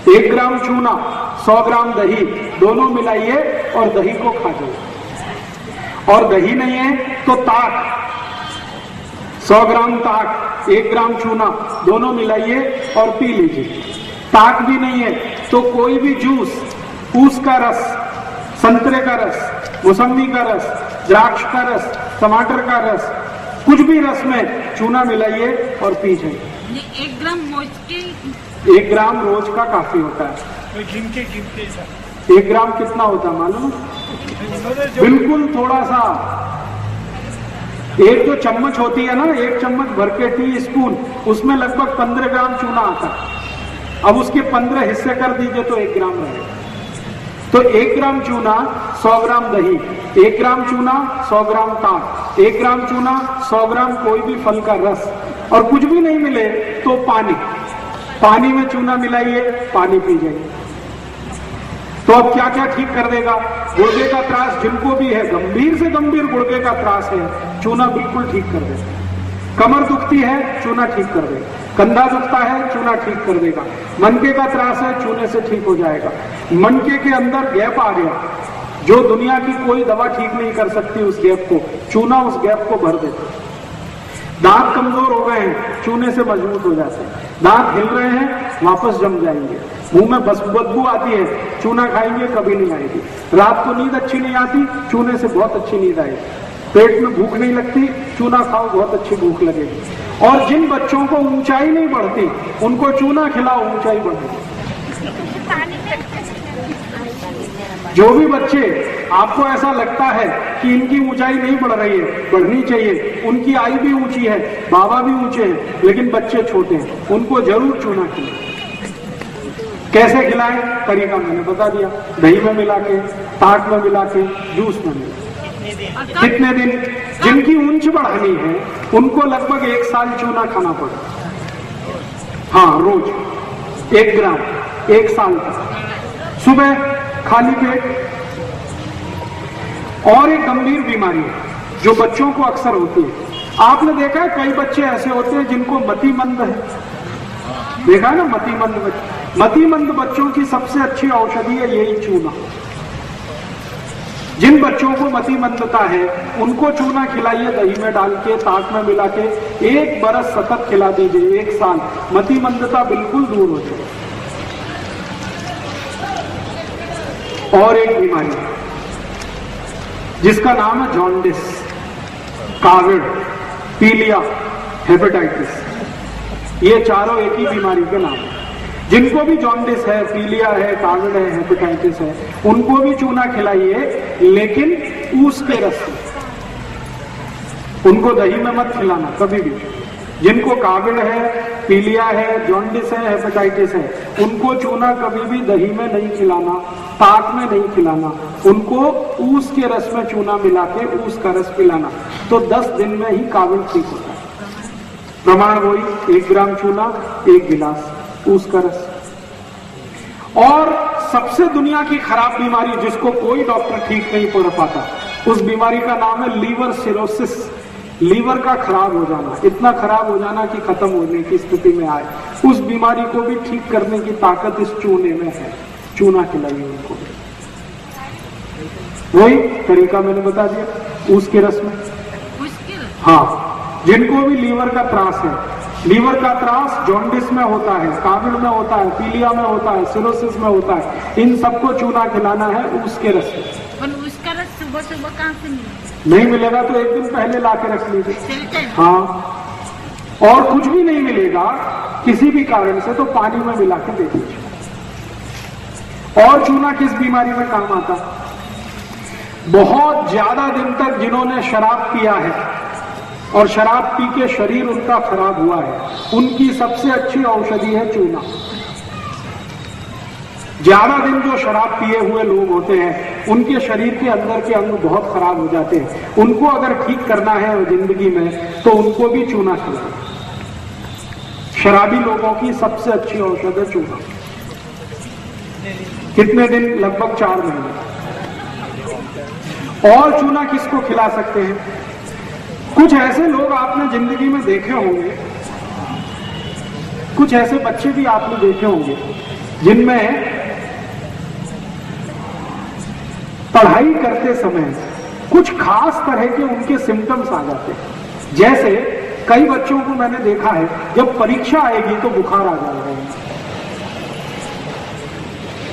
1 ग्राम चूना 100 ग्राम दही दोनों मिलाइए और दही को खा जाइए। और दही नहीं है तो ताक, 100 ग्राम ताक, 1 ग्राम चूना दोनों मिलाइए और पी लीजिए। ताक भी नहीं है तो कोई भी जूस, ऊस का रस, संतरे का रस, मौसम्बी का रस, द्राक्ष का रस, टमाटर का रस, कुछ भी रस में चूना मिलाइए और पी जाइए। 1 ग्राम रोज के 1 ग्राम रोज का काफी होता है। कोई गिन के 1 ग्राम कितना होता है मालूम? बिल्कुल थोड़ा सा, एक जो चम्मच होती है ना, 1 चम्मच भर के टी स्पून, उसमें लगभग 15 ग्राम चूना आता है। अब उसके 15 हिस्से कर दीजिए तो 1 ग्राम रहेगा। तो 1 ग्राम चूना 100 ग्राम दही, 1 ग्राम चूना 100 ग्राम ताक, 1 ग्राम चूना 100 ग्राम कोई भी फल का रस, और कुछ भी नहीं मिले तो पानी में चूना मिलाइए, पानी पी जाइए। तो अब क्या क्या ठीक कर देगा? गुर्दे का त्रास जिनको भी है, गंभीर से गंभीर गुर्दे का त्रास है, चूना बिल्कुल ठीक कर देगा। कमर दुखती है, चूना ठीक कर देगा। कंधा दुखता है, चूना ठीक कर देगा। मनके का त्रास है, चूने से ठीक हो जाएगा। मनके के अंदर गैप आ गया, जो दुनिया की कोई दवा ठीक नहीं कर सकती, उस गैप को चूना उस गैप को भर देता। दांत कमजोर हो गए हैं, चूने से मजबूत हो जाते हैं। दांत हिल रहे हैं, वापस जम जाएंगे। मुंह में बदबू आती है, चूना खाएंगे कभी नहीं आएगी। रात को नींद अच्छी नहीं आती, चूने से बहुत अच्छी नींद आएगी। पेट में भूख नहीं लगती, चूना खाओ, बहुत अच्छी भूख लगेगी। और जिन बच्चों को ऊंचाई नहीं बढ़ती, उनको चूना खिलाओ, ऊंचाई बढ़ेगी। जो भी बच्चे आपको ऐसा लगता है कि इनकी ऊंचाई नहीं बढ़ रही है, बढ़नी चाहिए, उनकी आयु भी ऊंची है, बाबा भी ऊंचे हैं, लेकिन बच्चे छोटे हैं, उनको जरूर चूना खिलाएं। कैसे खिलाएं? तरीका मैंने बता दिया, दही में मिला के, ताक में मिला के, जूस में मिला। कितने दिन? जिनकी ऊंच बढ़ानी है उनको लगभग 1 साल चूना खाना पड़ेगा। हाँ, रोज 1 ग्राम 1 साल तक, सुबह खाली पेट। और एक गंभीर बीमारी है जो बच्चों को अक्सर होती है। आपने देखा है कई बच्चे ऐसे होते हैं जिनको मतिमंद है, देखा है ना, मतिमंद बच्चे। मतिमंद बच्चों की सबसे अच्छी औषधि है यही चूना। जिन बच्चों को मतिमंदता है उनको चूना खिलाइए, दही में डाल के, ताक में मिला के, 1 बरस सतत खिला दीजिए, 1 साल, मतिमंदता बिल्कुल दूर हो जाए। और एक बीमारी जिसका नाम है जॉन्डिस, काविड, पीलिया, हेपेटाइटिस, ये चारों एक ही बीमारी के नाम है। जिनको भी जॉन्डिस है, पीलिया है, काविड है, हेपेटाइटिस है, उनको भी चूना खिलाइए, लेकिन ऊस के रस में। उनको दही में मत खिलाना कभी भी। जिनको काविड है, पीलिया है, जॉन्डिस है, हेपेटाइटिस है, उनको चूना कभी भी दही में नहीं खिलाना, ताक में नहीं खिलाना। उनको ऊस के रस में चूना मिला के ऊस का रस पिलाना, तो 10 दिन में ही काविड ठीक होता है। प्रमाण वही, 1 ग्राम चूना, 1 गिलास ऊस का रस। और सबसे दुनिया की खराब बीमारी जिसको कोई डॉक्टर ठीक नहीं पढ़ पाता, उस बीमारी का नाम है लीवर सिरोसिस। लीवर का खराब हो जाना, इतना खराब हो जाना कि खत्म होने की स्थिति में आए, उस बीमारी को भी ठीक करने की ताकत इस चूने में है। चूना खिलाइए उनको। वही तरीका मैंने बता दिया, ऊस के रस में। हाँ, जिनको भी लीवर का त्रास है, लीवर का त्रास जॉन्डिस में होता है, काविड में होता है, पीलिया में होता है, सिरोसिस में होता है, इन सबको चूना खिलाना है ऊस के रस में। और उसका रस सुबह सुबह कहाँ से मिलेगा? नहीं मिलेगा तो 1 दिन पहले ला के रख लीजिए। हाँ, और कुछ भी नहीं मिलेगा किसी भी कारण से तो पानी में मिला के दे दीजिए। और चूना किस बीमारी में काम आता? बहुत ज्यादा दिन तक जिन्होंने शराब पिया है और शराब पी के शरीर उनका खराब हुआ है, उनकी सबसे अच्छी औषधि है चूना। ज्यादा दिन जो शराब पिए हुए लोग होते हैं, उनके शरीर के अंदर के अंग बहुत खराब हो जाते हैं, उनको अगर ठीक करना है जिंदगी में तो उनको भी चूना खिलाएं। शराबी लोगों की सबसे अच्छी औषध है चूना। कितने दिन? लगभग 4 महीने। और चूना किसको खिला सकते हैं? कुछ ऐसे लोग आपने जिंदगी में देखे होंगे, कुछ ऐसे बच्चे भी आपने देखे होंगे जिनमें पढ़ाई करते समय कुछ खास तरह के उनके सिम्टम्स आ जाते हैं। जैसे कई बच्चों को मैंने देखा है, जब परीक्षा आएगी तो बुखार आ जाएगा।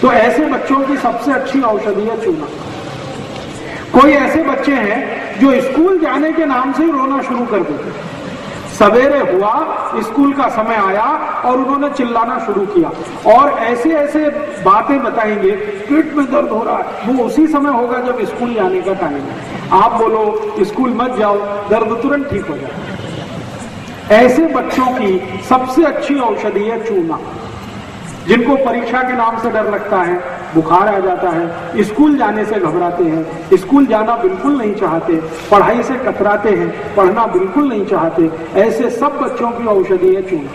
तो ऐसे बच्चों की सबसे अच्छी औषधि है चूना। कोई ऐसे बच्चे हैं जो स्कूल जाने के नाम से ही रोना शुरू कर देते। सवेरे हुआ, स्कूल का समय आया और उन्होंने चिल्लाना शुरू किया और ऐसे ऐसे बातें बताएंगे, पेट में दर्द हो रहा है। वो उसी समय होगा जब स्कूल जाने का टाइम है। आप बोलो स्कूल मत जाओ, दर्द तुरंत ठीक हो जाए। ऐसे बच्चों की सबसे अच्छी औषधि है चूना। जिनको परीक्षा के नाम से डर लगता है, बुखार आ जाता है, स्कूल जाने से घबराते हैं, स्कूल जाना बिल्कुल नहीं चाहते, पढ़ाई से कतराते हैं, पढ़ना बिल्कुल नहीं चाहते, ऐसे सब बच्चों की औषधि है चूना।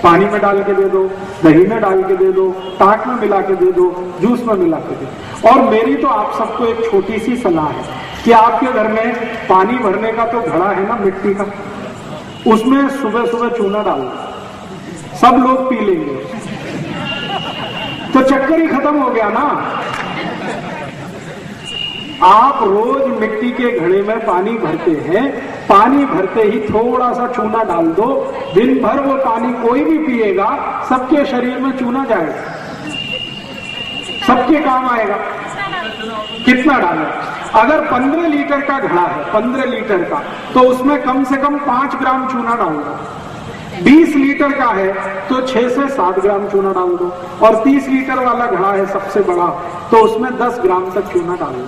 पानी में डाल के दे दो, दही में डाल के दे दो, ताक में मिला के दे दो, जूस में मिला के दे दो। और मेरी तो आप सबको एक छोटी सी सलाह है कि आपके घर में पानी भरने का तो घड़ा है ना मिट्टी का, उसमें सुबह सुबह चूना डाल दो, सब लोग पी लेंगे तो चक्कर ही खत्म हो गया ना। आप रोज मिट्टी के घड़े में पानी भरते हैं, पानी भरते ही थोड़ा सा चूना डाल दो, दिन भर वो पानी कोई भी पिएगा, सबके शरीर में चूना जाएगा, सबके काम आएगा। कितना डालें? अगर 15 लीटर का घड़ा है, 15 लीटर का, तो उसमें कम से कम 5 ग्राम चूना डाल दो। 20 लीटर का है तो 6 से 7 ग्राम चूना डाल दो। और 30 लीटर वाला घड़ा है सबसे बड़ा, तो उसमें 10 ग्राम तक चूना डाल दो।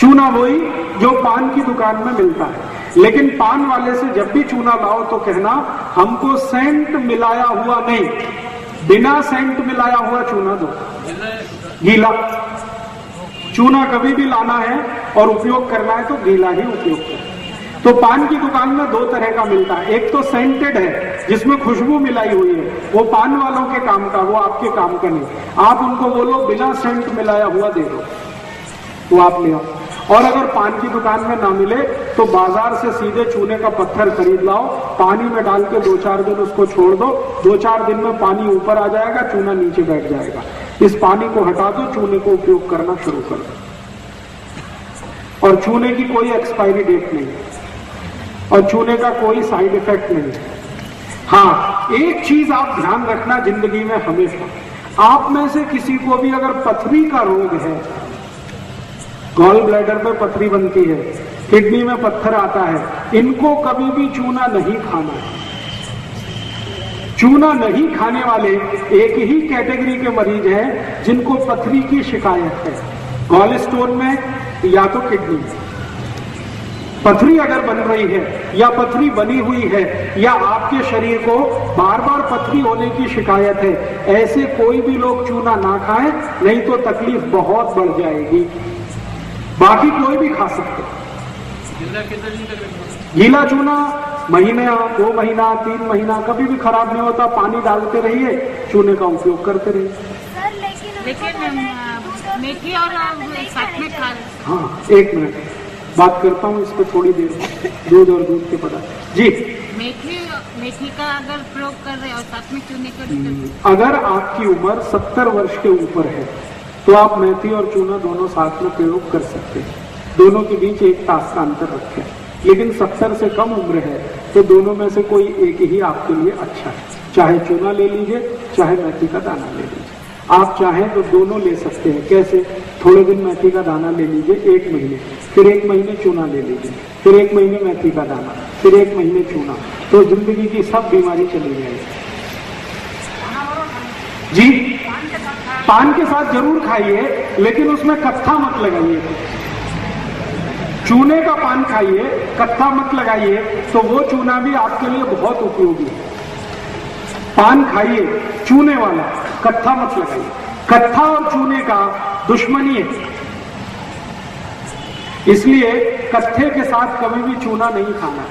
चूना वही जो पान की दुकान में मिलता है, लेकिन पान वाले से जब भी चूना लाओ तो कहना हमको सेंट मिलाया हुआ नहीं, बिना सेंट मिलाया हुआ चूना दो, गीला। चूना कभी भी लाना है और उपयोग करना है तो गीला ही उपयोग करें। तो पान की दुकान में 2 तरह का मिलता है, एक तो सेंटेड है जिसमें खुशबू मिलाई हुई है, वो पान वालों के काम का, वो आपके काम का नहीं। आप उनको बोलो बिना सेंट मिलाया हुआ दे दो, वो आप ले आओ। और अगर पान की दुकान में ना मिले तो बाजार से सीधे चूने का पत्थर खरीद लाओ, पानी में डाल के 2-4 दिन उसको छोड़ दो, 2-4 दिन में पानी ऊपर आ जाएगा, चूना नीचे बैठ जाएगा। इस पानी को हटा दो, चूने को उपयोग करना शुरू कर दो। और चूने की कोई एक्सपायरी डेट नहीं है और चूने का कोई साइड इफेक्ट नहीं है। हाँ, एक चीज आप ध्यान रखना जिंदगी में हमेशा, आप में से किसी को भी अगर पथरी का रोग है, गॉल ब्लैडर में पथरी बनती है, किडनी में पत्थर आता है, इनको कभी भी चूना नहीं खाना है। चूना नहीं खाने वाले एक ही कैटेगरी के मरीज हैं जिनको पथरी की शिकायत है, गॉल स्टोन में या तो किडनी में। पथरी अगर बन रही है या पथरी बनी हुई है या आपके शरीर को बार बार पथरी होने की शिकायत है, ऐसे कोई भी लोग चूना ना खाएं, नहीं तो तकलीफ बहुत बढ़ जाएगी। बाकी कोई भी खा सकते। गीला चूना महीने 2 महीना 3 महीना कभी भी खराब नहीं होता, पानी डालते रहिए, चूने का उपयोग करते रहिए। सर लेकिन मेथी और साथ में खा। हाँ, 1 मिनट बात करता हूँ इस पर थोड़ी देर। दूध और दूध के पदार्थ जी, मेथी का अगर प्रयोग कर रहे और साथ में चूने का, अगर आपकी उम्र 70 वर्ष के ऊपर है तो आप मेथी और चूना दोनों साथ में प्रयोग कर सकते हैं। दोनों के बीच 1 तास का अंतर रखें। लेकिन 70 से कम उम्र है तो दोनों में से कोई एक ही आपके लिए अच्छा है। चाहे चूना ले लीजिए, चाहे मेथी का दाना ले लीजिए। आप चाहें तो दोनों ले सकते हैं। कैसे? थोड़े दिन मेथी का दाना ले लीजिए 1 महीने, फिर 1 महीने चूना ले लीजिए, फिर 1 महीने मेथी का दाना, फिर 1 महीने चूना, तो जिंदगी की सब बीमारी चली जाएगी। जी, पान के साथ जरूर खाइए, लेकिन उसमें कत्था मत लगाइए। चूने का पान खाइए, कत्था मत लगाइए, तो वो चूना भी आपके लिए बहुत उपयोगी है। पान खाइए चूने वाला, कत्था मत लगाइए। कत्था और चूने का दुश्मनी है, इसलिए कत्थे के साथ कभी भी चूना नहीं खाना।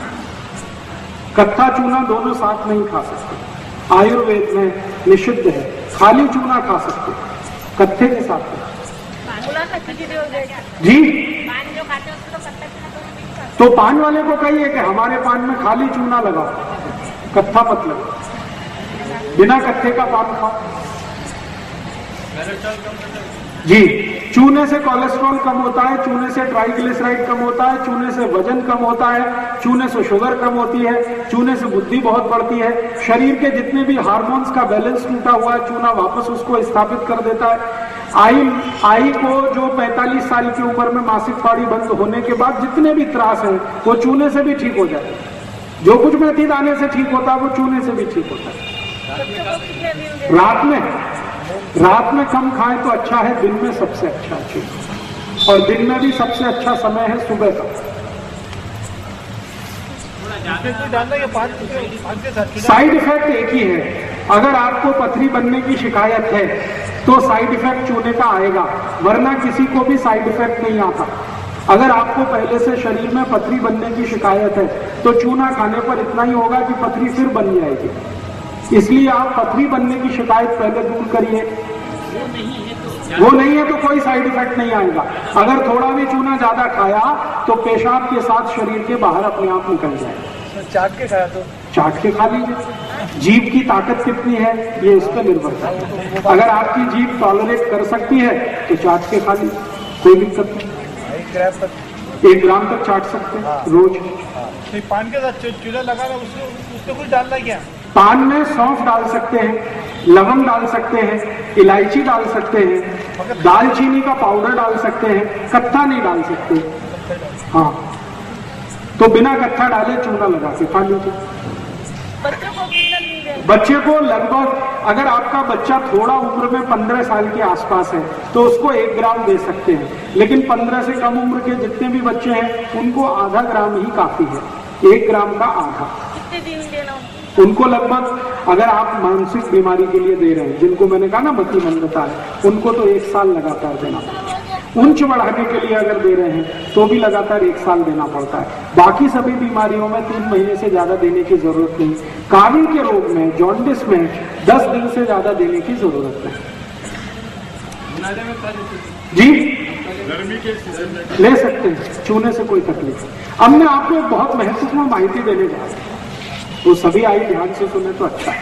कत्था चूना दोनों साथ नहीं खा सकते। आयुर्वेद में निषिद्ध है, खाली चूना खा सकते, कत्थे के साथ नहीं। जी, पान जो खाते हैं उसको तो कत्था चूना दोनों नहीं खाते। तो पान वाले को कहिए कि हमारे पान में खाली चूना लगाओ, कत्था मत लगाओ, बिना कत्थे का पान खाओ। जी, चूने से कोलेस्ट्रॉल कम होता है, चूने से ट्राइग्लिसराइड कम होता है, चूने से वजन कम होता है, चूने से शुगर कम होती है, चूने से बुद्धि बहुत बढ़ती है। शरीर के जितने भी हार्मोन्स का बैलेंस टूटा हुआ है, चूना वापस उसको स्थापित कर देता है। आई को जो 45 साल की उम्र में मासिक पानी बंद होने के बाद जितने भी त्रास है वो चूने से भी ठीक हो जाते हैं। जो कुछ मेथी दाने से ठीक होता है वो चूने से भी ठीक होता है। रात में कम खाएं तो अच्छा है, दिन में सबसे अच्छा है। और दिन में भी सबसे अच्छा समय है सुबह का। साइड इफेक्ट एक ही है। अगर आपको पथरी बनने की शिकायत है तो साइड इफेक्ट चूने का आएगा, वरना किसी को भी साइड इफेक्ट नहीं आता। अगर आपको पहले से शरीर में पथरी बनने की शिकायत है तो चूना खाने पर इतना ही होगा कि पथरी फिर बन जाएगी। इसलिए आप पथरी बनने की शिकायत पहले दूर करिए। वो नहीं है तो कोई साइड इफेक्ट नहीं आएगा। अगर थोड़ा भी चूना ज्यादा खाया तो पेशाब के साथ शरीर के बाहर अपने आप निकल जाएगा। चाट के खाया तो चाट के खा लीजिए। जीभ की ताकत कितनी है ये इस पर निर्भर है। अगर आपकी जीभ टॉलरेट कर सकती है तो चाट के खा लीजिए, कोई दिक्कत नहीं। 1 ग्राम तक चाट सकते हैं रोज। पान के साथ चूना लगा रहा, उसमें कुछ डालना क्या? पान में सौंफ डाल सकते हैं, लवंग डाल सकते हैं, इलायची डाल सकते हैं, दालचीनी का पाउडर डाल सकते हैं, कत्था नहीं डाल सकते। हाँ, तो बिना कत्था डाले चूना लगा के खा लीजिए। बच्चे को लगभग, अगर आपका बच्चा थोड़ा उम्र में 15 साल के आसपास है तो उसको 1 ग्राम दे सकते हैं, लेकिन 15 से कम उम्र के जितने भी बच्चे हैं उनको आधा ग्राम ही काफी है। 1 ग्राम का आधा। कितने दिन देना उनको लगभग, अगर आप मानसिक बीमारी के लिए दे रहे हैं, जिनको मैंने कहा ना मतिमंदता है, उनको तो 1 साल लगातार देना। ऊंच बढ़ाने के लिए अगर दे रहे हैं तो भी लगातार 1 साल देना पड़ता है। बाकी सभी बीमारियों में 3 महीने से ज्यादा देने की जरूरत नहीं। काविल के रोग में, जॉन्डिस में 10 दिन से ज्यादा देने की जरूरत नहीं। जी, गर्मी के सीजन में ले सकते हैं, चूने से कोई तकलीफ नहीं। अब मैं आपको एक बहुत महत्वपूर्ण माहिती देने जा रहा हूं, तो सभी आई ध्यान से सुने तो अच्छा है।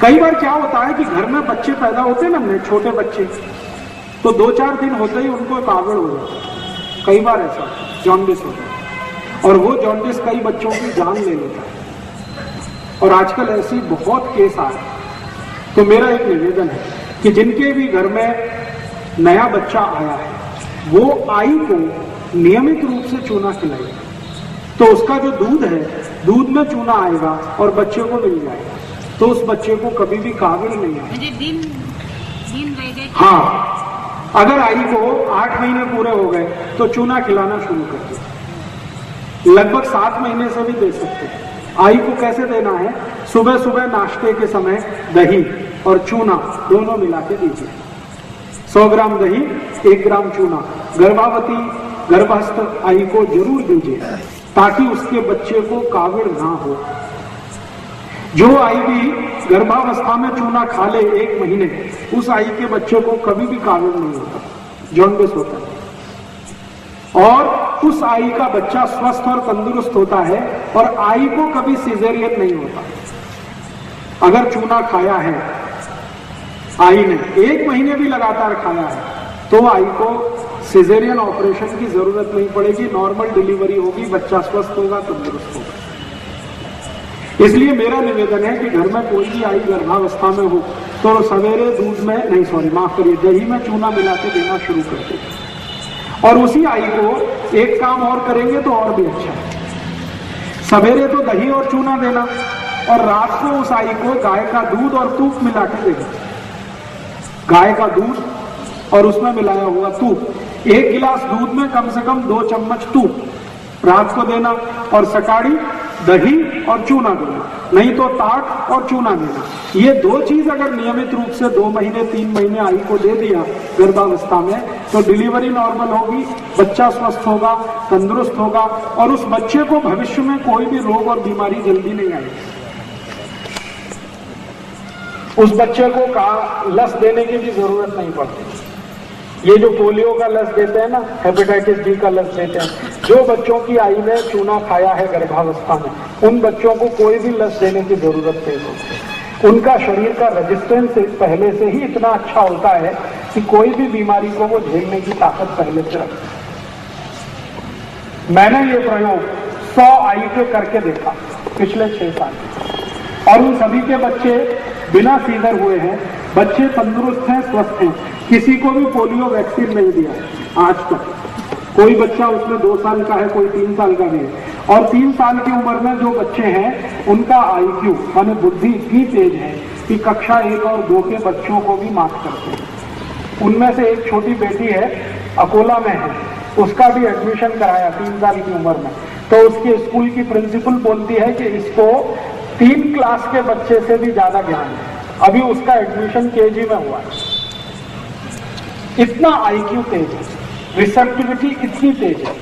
कई बार क्या होता है कि घर में बच्चे पैदा होते हैं ना, छोटे बच्चे, तो 2-4 दिन होते ही उनको कावड़ हो जाता है। कई बार ऐसा जॉन्डिस होता है और वो जॉन्डिस कई बच्चों की जान ले लेता है। और आजकल ऐसी बहुत केस आ रहे हैं। तो मेरा एक निवेदन है कि जिनके भी घर में नया बच्चा आया है वो आई को नियमित रूप से चूना खिलाए, तो उसका जो दूध है, दूध में चूना आएगा और बच्चे को मिल जाएगा। तो उस बच्चे को कभी भी काबिल नहीं है। मुझे दिन रह गए। हाँ, अगर आई को 8 महीने पूरे हो गए तो चूना खिलाना शुरू कर दो। लगभग 7 महीने से भी दे सकते हैं। आई को कैसे देना है? सुबह सुबह नाश्ते के समय दही और चूना दोनों मिला के दीजिए। 100 ग्राम दही, 1 ग्राम चूना गर्भवती गर्भस्थ आई को जरूर दीजिए, ताकि उसके बच्चे को काविल ना हो। जो आई भी गर्भावस्था में चूना खा ले 1 महीने, उस आई के बच्चे को कभी भी काविल नहीं होता, जॉन्डिस होता है। और उस आई का बच्चा स्वस्थ और तंदुरुस्त होता है, और आई को कभी सिजेरियन नहीं होता। अगर चूना खाया है आई ने, 1 महीने भी लगातार खाया है, तो आई को सिजेरियन ऑपरेशन की जरूरत नहीं पड़ेगी, नॉर्मल डिलीवरी होगी, बच्चा स्वस्थ होगा, तंदुरुस्त होगा। इसलिए मेरा निवेदन है कि घर में कोई भी आई गर्भावस्था में हो तो सवेरे दूध में नहीं, सॉरी माफ करिए, दही में चूना मिला के देना शुरू कर दे। और उसी आई को एक काम और करेंगे तो और भी अच्छा है। सवेरे तो दही और चूना देना, और रात को उस आई को गाय का दूध और तूप मिला के देना। गाय का दूध और उसमें मिलाया हुआ तूप, 1 गिलास दूध में कम से कम 2 चम्मच तूप रात को देना, और सकाड़ी दही और चूना देना, नहीं तो ताक और चूना देना। ये 2 चीज अगर नियमित रूप से 2 महीने 3 महीने आई को दे दिया गर्भावस्था में, तो डिलीवरी नॉर्मल होगी, बच्चा स्वस्थ होगा, तंदुरुस्त होगा, और उस बच्चे को भविष्य में कोई भी रोग और बीमारी जल्दी नहीं आएगी। उस बच्चे को लस देने की भी जरूरत नहीं पड़ती। ये जो पोलियो का लस देते हैं ना, हेपेटाइटिस बी का लस देते हैं, जो बच्चों की आई ने चूना खाया है गर्भावस्था में, उन बच्चों को कोई भी लस देने की जरूरत नहीं होती। उनका शरीर का रेजिस्टेंस पहले से ही इतना अच्छा होता है कि कोई भी बीमारी को वो झेलने की ताकत पहले से रखता है। मैंने ये प्रयोग 100 आई पे करके देखा पिछले 6 साल, और उन सभी के बच्चे बिना सीजर हुए हैं, बच्चे तंदुरुस्त हैं, स्वस्थ हैं। किसी को भी पोलियो वैक्सीन नहीं दिया आज तक। कोई बच्चा उसमें 2 साल का है, कोई 3 साल का भी है। और 3 साल की उम्र में जो बच्चे हैं, उनका IQ माने बुद्धि इतनी तेज है कि कक्षा 1 और 2 के बच्चों को भी मात करते हैं। उनमें से एक छोटी बेटी है, अकोला में है, उसका भी एडमिशन कराया 3 साल की उम्र में, तो उसके स्कूल की प्रिंसिपल बोलती है कि इसको 3 क्लास के बच्चे से भी ज्यादा ज्ञान है। अभी उसका एडमिशन KG में हुआ है। इतना IQ तेज है, रिसेप्टिविटी इतनी तेज है,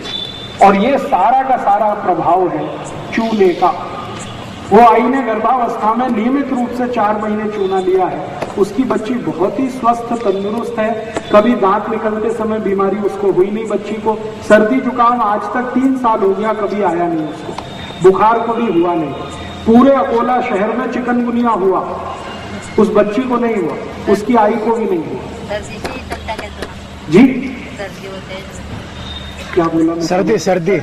और ये सारा का सारा प्रभाव है चूने का। वो आई ने गर्भावस्था में नियमित रूप से 4 महीने चूना लिया है, उसकी बच्ची बहुत ही स्वस्थ तंदुरुस्त है। कभी दांत निकलते समय बीमारी उसको हुई नहीं। बच्ची को सर्दी जुकाम आज तक 3 साल हो गया, कभी आया नहीं उसको, बुखार को भी हुआ नहीं। पूरे अकोला शहर में चिकनगुनिया हुआ, उस बच्ची को नहीं हुआ, उसकी आई को भी नहीं हुआ। जी क्या बोला? सर्दी सर्दी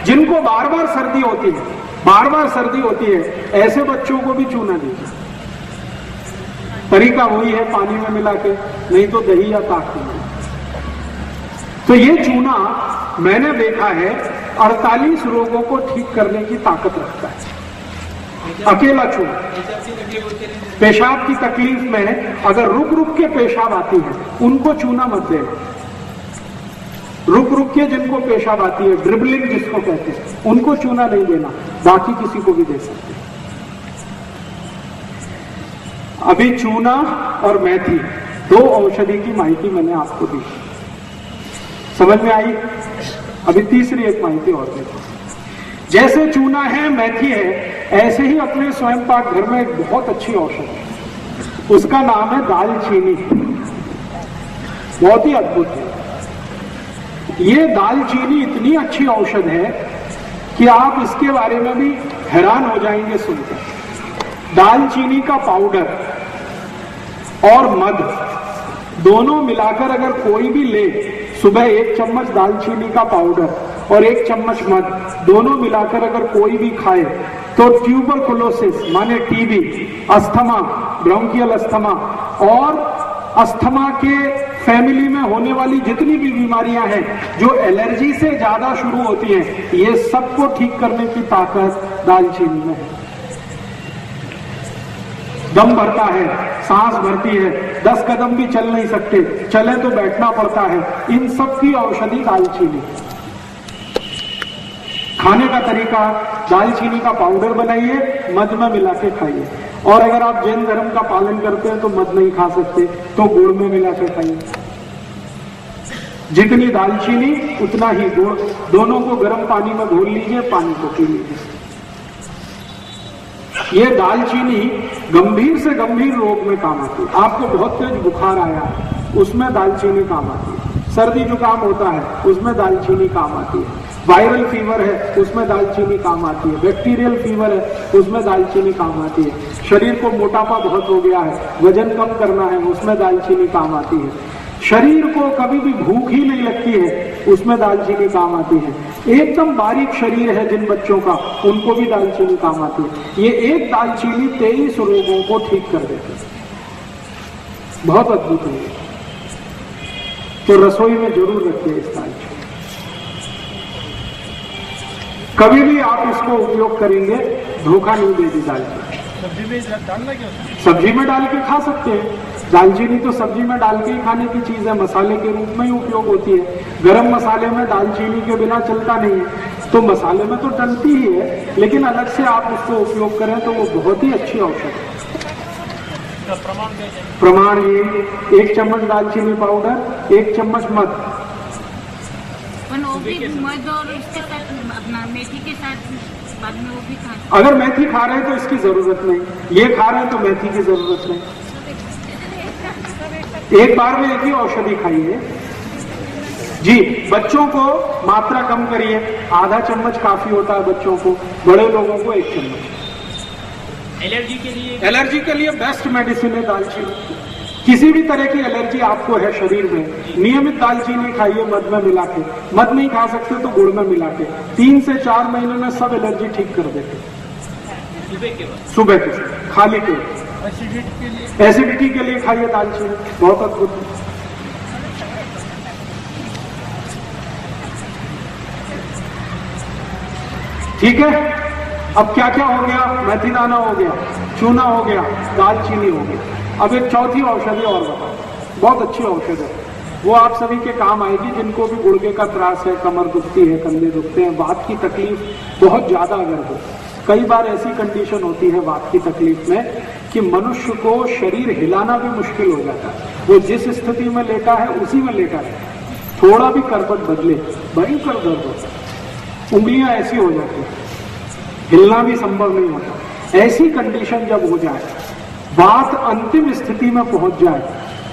जिनको बार बार सर्दी होती है, बार बार सर्दी होती है, ऐसे बच्चों को भी चूना दीजिए। तरीका वही है, पानी में मिला के, नहीं तो दही या ताक में। तो ये चूना मैंने देखा है 48 रोगों को ठीक करने की ताकत रखता है, अकेला चूना। पेशाब की तकलीफ में अगर रुक रुक के पेशाब आती है, उनको चूना मत देना। रुक रुक के जिनको पेशाब आती है, ड्रिबलिंग जिसको कहते हैं, उनको चूना नहीं देना, बाकी किसी को भी दे सकते हैं। अभी चूना और मेथी 2 औषधि की माहिती मैंने आपको दी, समझ में आई? अभी तीसरी एक माहिती और देखो। जैसे चूना है, मेथी है, ऐसे ही अपने स्वयं पाक घर में एक बहुत अच्छी औषध है, उसका नाम है दालचीनी। बहुत ही अद्भुत है ये दालचीनी। इतनी अच्छी औषध है कि आप इसके बारे में भी हैरान हो जाएंगे सुनकर। दालचीनी का पाउडर और मध दोनों मिलाकर अगर कोई भी ले, सुबह 1 चम्मच दालचीनी का पाउडर और 1 चम्मच मध दोनों मिलाकर अगर कोई भी खाए, तो ट्यूबरकुलोसिस माने टीबी, अस्थमा, ब्रोंकियल अस्थमा और अस्थमा के फैमिली में होने वाली जितनी भी बीमारियां हैं जो एलर्जी से ज्यादा शुरू होती हैं, ये सबको ठीक करने की ताकत दालचीनी में है। दम भरता है, सांस भरती है, 10 कदम भी चल नहीं सकते, चले तो बैठना पड़ता है, इन सब की औषधि दालचीनी। खाने का तरीका, दालचीनी का पाउडर बनाइए, मध में मिला के खाइए। और अगर आप जैन धर्म का पालन करते हैं तो मध नहीं खा सकते तो गुड़ में मिला के खाइए। जितनी दालचीनी उतना ही गुड़, दोनों को गर्म पानी में घोल लीजिए, पानी को पी लीजिए। ये दालचीनी गंभीर से गंभीर रोग में काम आती है। आपको बहुत तेज बुखार आया है, उसमें दालचीनी काम आती है। सर्दी जुकाम होता है, उसमें दालचीनी काम आती है। वायरल फीवर है, उसमें दालचीनी काम आती है। बैक्टीरियल फीवर है, उसमें दालचीनी काम आती है। शरीर को मोटापा बहुत हो गया है, वजन कम करना है, उसमें दालचीनी काम आती है। शरीर को कभी भी भूख ही नहीं लगती है, उसमें दालचीनी काम आती है। एकदम बारीक शरीर है जिन बच्चों का, उनको भी दालचीनी काम आती है। ये एक दालचीनी 23 रोगों को ठीक कर देती है। बहुत अद्भुत है। तो रसोई में जरूर रखिए इस दालचीनी। कभी भी आप इसको उपयोग करेंगे, धोखा नहीं देगी दालचीनी। सब्जी में डालना क्या? सब्जी में डाल के खा सकते हैं। दालचीनी तो सब्जी में डाल के ही खाने की चीज है, मसाले के रूप में ही उपयोग होती है। गरम मसाले में दालचीनी के बिना चलता नहीं है, तो मसाले में तो डलती ही है, लेकिन अलग से आप उसको उपयोग करें तो वो बहुत ही अच्छी औषधि है। प्रमाण ये 1 चम्मच दालचीनी पाउडर, 1 चम्मच मध। वो भी मध और इसके साथ अपना मेथी के साथ बाद में वो भी खाएं। अगर मेथी खा रहे हैं तो इसकी जरूरत नहीं, ये खा रहे हैं तो मेथी की जरूरत नहीं। एक बार में एक ही औषधि खाइए जी। बच्चों को मात्रा कम करिए, आधा चम्मच काफी होता है बच्चों को, बड़े लोगों को 1 चम्मच। एलर्जी के लिए बेस्ट मेडिसिन है दालचीनी। किसी भी तरह की एलर्जी आपको है शरीर में, नियमित दालचीनी खाइए मध में मिला के। मध नहीं खा सकते तो गुड़ में मिला के 3 से 4 महीने में सब एलर्जी ठीक कर देते। सुबह के समय खाली पेट। एसिडिटी के लिए खाइए दालचीनी, बहुत अद्भुत है। ठीक है, अब क्या क्या हो गया? मेथी दाना हो गया, चूना हो गया, दालचीनी हो गया। अब एक चौथी औषधि और बताओ, बहुत अच्छी औषधि है, वो आप सभी के काम आएगी जिनको भी गुर्दे का त्रास है, कमर दुखती है, कंधे दुखते हैं, वात की तकलीफ बहुत ज्यादा अगर हो। कई बार ऐसी कंडीशन होती है वात की तकलीफ में कि मनुष्य को शरीर हिलाना भी मुश्किल हो जाता है। वो जिस स्थिति में लेटा है उसी में लेटा है, थोड़ा भी करवट बदले भयंकर दर्द होता है, उंगलियां ऐसी हो जाती है, हिलना भी संभव नहीं होता। ऐसी कंडीशन जब हो जाए, वात अंतिम स्थिति में पहुंच जाए,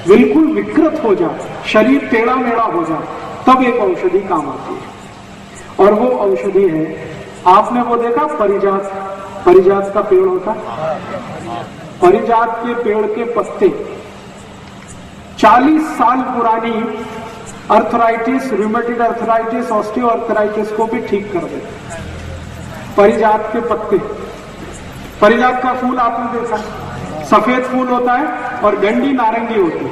बिल्कुल विकृत हो जाए, शरीर टेढ़ा मेढ़ा हो जाए, तब एक औषधि काम आती है। और वो औषधि है, आपने वो देखा परिजात, परिजात का पेड़ होता है, परिजात के पेड़ के पत्ते 40 साल पुरानी arthritis, rheumatoid arthritis, osteo arthritis को भी ठीक कर देते। परिजात के पत्ते, परिजात का फूल आपने देखा, सफेद फूल होता है और डंडी नारंगी होती है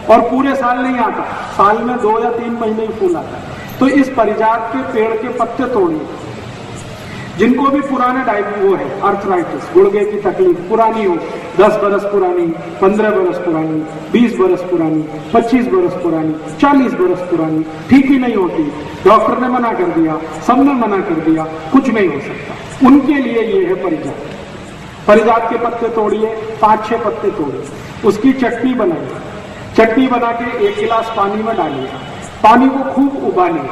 और पूरे साल नहीं आता, साल में 2 या 3 महीने ही फूल आता है। तो इस परिजात के पेड़ के पत्ते तोड़िए। जिनको भी पुराने वो है अर्थराइटिस, गुर्दे की तकलीफ पुरानी हो, 10 बरस पुरानी, 15 बरस पुरानी, 20 बरस पुरानी, 25 बरस पुरानी, 40 बरस पुरानी, ठीक ही नहीं होती, डॉक्टर ने मना कर दिया, सबने मना कर दिया, कुछ नहीं हो सकता, उनके लिए ये है परिजात। परिजात के पत्ते तोड़िए, 5-6 पत्ते तोड़िए, उसकी चटनी बनाइए। चटनी बना के 1 गिलास पानी में डालिए, पानी को खूब उबालिए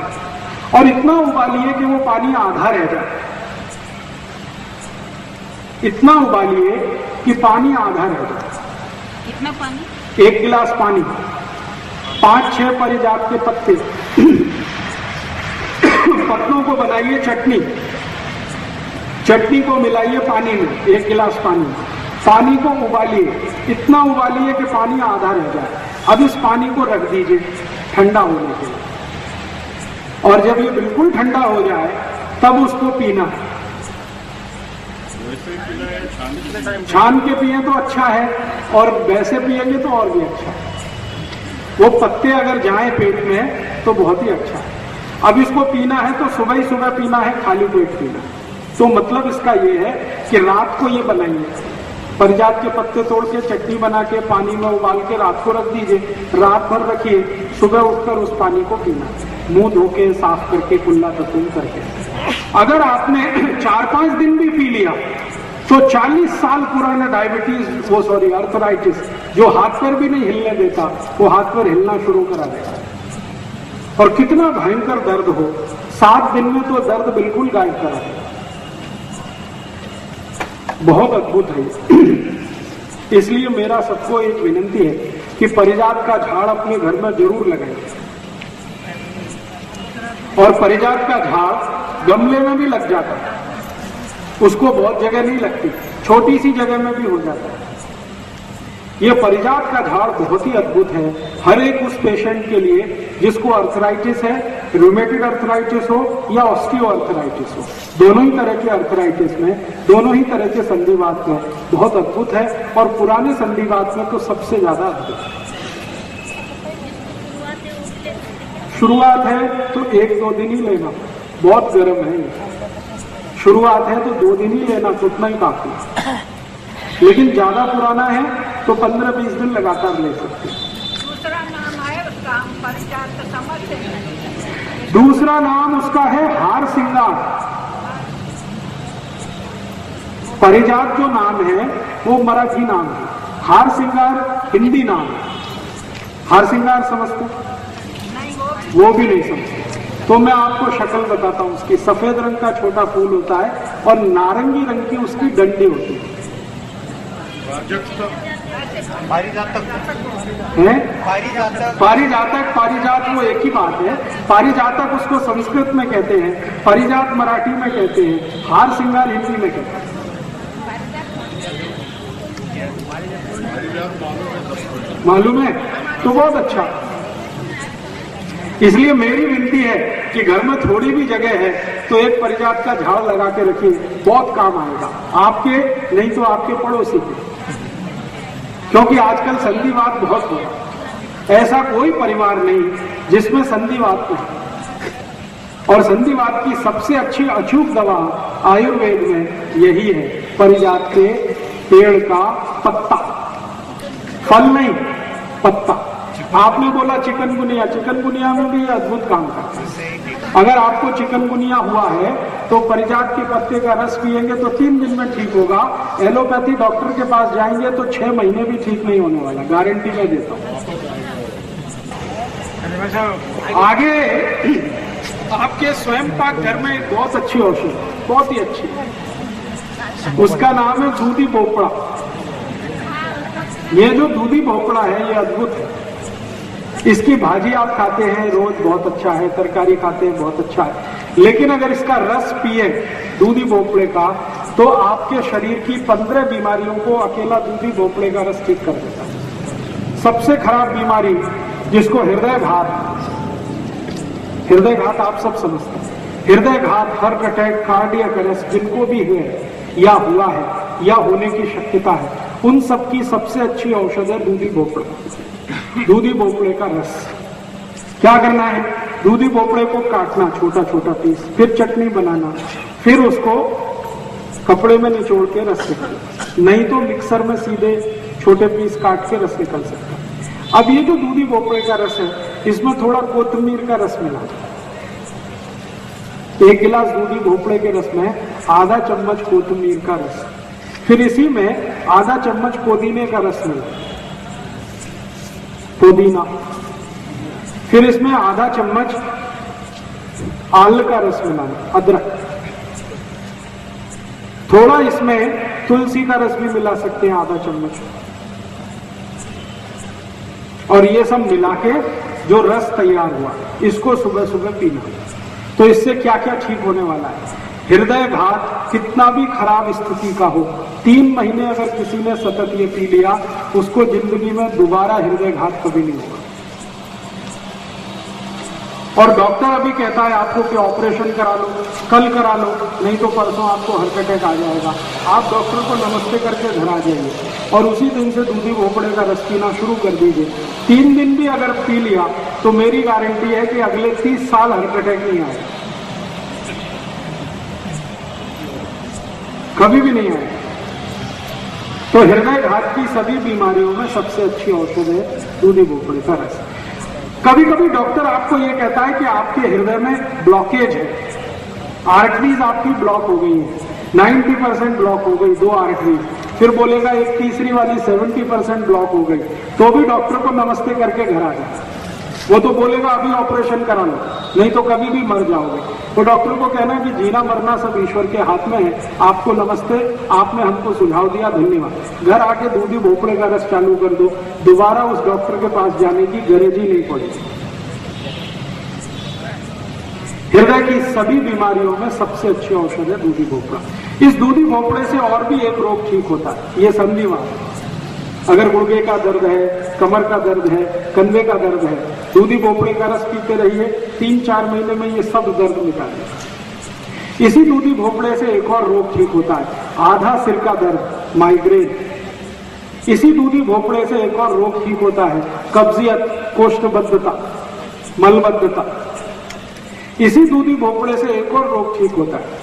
और इतना उबालिए कि वो पानी आधा रह जाए। इतना उबालिए कि पानी आधा रह जाए। कितना पानी? 1 गिलास पानी, 5-6 परिजात के पत्ते, पत्तों को बनाइए चटनी, चटनी को मिलाइए पानी में, 1 गिलास पानी, पानी को उबालिए, इतना उबालिए कि पानी आधा रह जाए। अब इस पानी को रख दीजिए ठंडा होने के लिए, और जब ये बिल्कुल ठंडा हो जाए तब उसको पीना है। छान के पिए तो अच्छा है, और वैसे पिएंगे तो और भी अच्छा है। वो पत्ते अगर जाएं पेट में तो बहुत ही अच्छा है। अब इसको पीना है तो सुबह ही सुबह पीना है, खाली पेट पीना है। तो मतलब इसका ये है कि रात को ये बनाइए, परिजात के पत्ते तोड़ के चटनी बना के पानी में उबाल के रात को रख दीजिए, रात भर रखिए, सुबह उठकर उस पानी को पीना, मुंह धो के साफ करके कुल्ला तकुन करके। अगर आपने 4-5 दिन भी पी लिया तो 40 साल पुराना डायबिटीज अर्थराइटिस जो हाथ पैर भी नहीं हिलने देता, वो हाथ पैर हिलना शुरू करा देगा। और कितना भयंकर दर्द हो, 7 दिन में तो दर्द बिल्कुल गायब करा देगा। बहुत अद्भुत है। इसलिए मेरा सबको एक विनंती है कि परिजात का झाड़ अपने घर में जरूर लगाएं। और परिजात का झाड़ गमले में भी लग जाता है, उसको बहुत जगह नहीं लगती, छोटी सी जगह में भी हो जाता है। ये परिजात का झाड़ बहुत ही अद्भुत है हर एक उस पेशेंट के लिए जिसको अर्थराइटिस है, रूमेटिक अर्थराइटिस हो या ऑस्टियो अर्थराइटिस हो। दोनों ही तरह के अर्थराइटिस में, दोनों ही तरह के संधिवात में बहुत अद्भुत है। और पुराने संधिवात में तो सबसे ज्यादा अद्भुत है। शुरुआत है तो 1-2 दिन ही लेना, बहुत गर्म है ये। शुरुआत है तो 2 दिन ही लेना, तो उतना ही काफी है। लेकिन ज्यादा पुराना है तो 15-20 दिन लगातार ले सकते हैं। दूसरा नाम है उसका, परिजात का समझते हैं। दूसरा नाम उसका है हार सिंगार। परिजात जो नाम है वो मराठी नाम है, हार सिंगार हिंदी नाम है। हार सिंगार समझते? वो भी नहीं समझते। तो मैं आपको शक्ल बताता हूं उसकी। सफेद रंग का छोटा फूल होता है और नारंगी रंग की उसकी डंडी होती है। पारिजातक वो एक ही बात है। पारिजातक उसको संस्कृत में कहते हैं, परिजात मराठी में कहते हैं, हार सिंगार हिंदी में कहते हैं। मालूम है? तो बहुत अच्छा। इसलिए मेरी विनती है कि घर में थोड़ी भी जगह है तो एक परिजात का झाड़ लगा के रखिए, बहुत काम आएगा आपके, नहीं तो आपके पड़ोसी के। क्योंकि आजकल संधिवात बहुत हो रहा है। ऐसा कोई परिवार नहीं जिसमें संधिवात नहीं। और संधिवात की सबसे अच्छी अचूक दवा आयुर्वेद में यही है, परिजात के पेड़ का पत्ता, फल नहीं पत्ता। आपने बोला चिकनगुनिया, चिकनगुनिया में भी अद्भुत काम करता है। अगर आपको चिकनगुनिया हुआ है तो परिजात के पत्ते का रस पिएंगे तो 3 दिन में ठीक होगा। एलोपैथी डॉक्टर के पास जाएंगे तो 6 महीने भी ठीक नहीं होने वाला, गारंटी मैं देता हूँ। आगे आपके स्वयं पाक घर में एक बहुत अच्छी औषधि, बहुत ही अच्छी, उसका नाम है दूधी भोपड़ा। ये जो दूधी भोपड़ा है ये अद्भुत है। इसकी भाजी आप खाते हैं रोज, बहुत अच्छा है, तरकारी खाते हैं, बहुत अच्छा है। लेकिन अगर इसका रस पिए दूधी भोपड़े का तो आपके शरीर की 15 बीमारियों को अकेला दूधी भोपड़े का रस ठीक कर देता है। सबसे खराब बीमारी जिसको हृदय घात आप सब समझते हैं। हृदय घात, हार्ट अटैक, कार्डियक अरेस्ट जिनको भी हुए या हुआ है या होने की शक्यता है, उन सब की सबसे अच्छी औषध है दूधी भोपड़ा, दूधी भोपड़े का रस। क्या करना है? दूधी भोपड़े को काटना छोटा छोटा पीस, फिर चटनी बनाना, फिर उसको कपड़े में निचोड़ के रस निकालना, नहीं तो मिक्सर में सीधे छोटे पीस काट के रस निकल सकता है। अब ये जो दूधी भोपड़े का रस है इसमें थोड़ा कोथिमीर का रस मिला। 1 गिलास दूधी भोपड़े के रस में आधा चम्मच कोथिमीर का रस, फिर इसी में आधा चम्मच पुदीने का रस मिला, पुदीना, फिर इसमें आधा चम्मच आल का रस मिलाना, अदरक, थोड़ा इसमें तुलसी का रस भी मिला सकते हैं, आधा चम्मच। और ये सब मिला के जो रस तैयार हुआ इसको सुबह सुबह पीना। तो इससे क्या क्या ठीक होने वाला है? हृदय घात कितना भी खराब स्थिति का हो, 3 महीने अगर किसी ने सतत ये पी लिया उसको जिंदगी में दोबारा हृदय घात कभी नहीं होगा। और डॉक्टर अभी कहता है आपको कि ऑपरेशन करा लो, कल करा लो, नहीं तो परसों आपको हार्ट अटैक आ जाएगा। आप डॉक्टर को नमस्ते करके घर आ जाइए और उसी दिन से दूधी भोपड़े का रस पीना शुरू कर दीजिए। 3 दिन भी अगर पी लिया तो मेरी गारंटी है कि अगले 30 साल हार्ट अटैक नहीं आएगा, कभी भी नहीं आएगा। तो हृदय घात की सभी बीमारियों में सबसे अच्छी औषध है दूधी भोपड़े का रस। कभी कभी डॉक्टर आपको यह कहता है कि आपके हृदय में ब्लॉकेज है, आर्टरीज आपकी ब्लॉक हो गई है, 90% ब्लॉक हो गई 2 आर्टरीज, फिर बोलेगा एक तीसरी वाली 70% ब्लॉक हो गई, तो भी डॉक्टर को नमस्ते करके घर आ जाए। वो तो बोलेगा अभी ऑपरेशन करा लो, नहीं तो कभी भी मर जाओगे। तो डॉक्टर को कहना कि जीना मरना सब ईश्वर के हाथ में है, आपको नमस्ते, आपने हमको सुझाव दिया, धन्यवाद। घर आके दूधी भोपड़े का रस चालू कर दो, दोबारा उस डॉक्टर के पास जाने की गरज ही नहीं पड़ेगी। हृदय की सभी बीमारियों में सबसे अच्छी औषध है दूधी भोपड़ा। इस दूधी भोपड़े से और भी एक रोग ठीक होता है, ये संधिवात। अगर गुर्गे का दर्द है, कमर का दर्द है, कंधे का दर्द है, दूधी भोपड़े का रस पीते रहिए, 3-4 महीने में ये सब दर्द मिटा देगा। इसी दूधी भोपड़े से एक और रोग ठीक होता है, आधा सिर का दर्द, माइग्रेन। इसी दूधी भोपड़े से एक और रोग ठीक होता है, कब्जियत, कोष्ठबद्धता, मलबद्धता। इसी दूधी भोपड़े से एक और रोग ठीक होता है,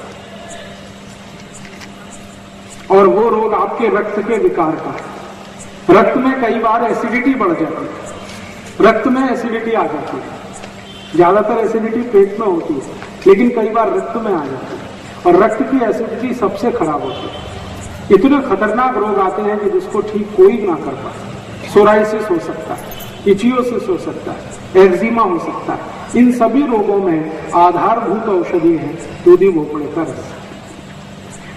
और वो रोग आपके रक्त के विकार का है। रक्त में कई बार एसिडिटी बढ़ जाती है, रक्त में एसिडिटी आ जाती है। ज्यादातर एसिडिटी पेट में होती है, लेकिन कई बार रक्त में आ जाती है, और रक्त की एसिडिटी सबसे खराब होती है। इतने खतरनाक रोग आते हैं कि जिसको ठीक कोई ना कर पाए। सोराइसिस हो सकता है, इचियोसिस हो सकता है, एक्जिमा हो सकता है। इन सभी रोगों में आधारभूत औषधि है दूधी भोपड़े का रस।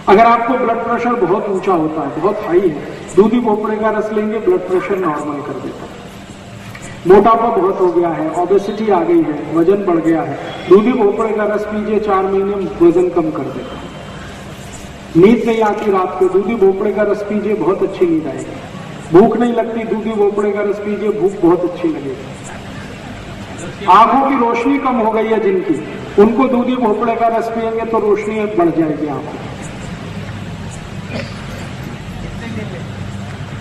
अगर आपको ब्लड प्रेशर बहुत ऊंचा होता है, बहुत हाई है, दूधी भोपड़े का रस लेंगे, ब्लड प्रेशर नॉर्मल कर देता है। मोटापा बहुत हो गया है, ओबेसिटी आ गई है, वजन बढ़ गया है, दूधी भोपड़े का रस पीजिए, 4 महीने में वजन कम कर देता है। नींद नहीं आती रात को, दूधी भोपड़े का रस पीजिए, बहुत अच्छी नींद आएगी। भूख नहीं लगती, दूधी भोपड़े का रस पीजिए, भूख बहुत अच्छी लगेगी। आंखों की रोशनी कम हो गई है जिनकी, उनको दूधी भोपड़े का रस पिएंगे तो रोशनी बढ़ जाएगी आंखों।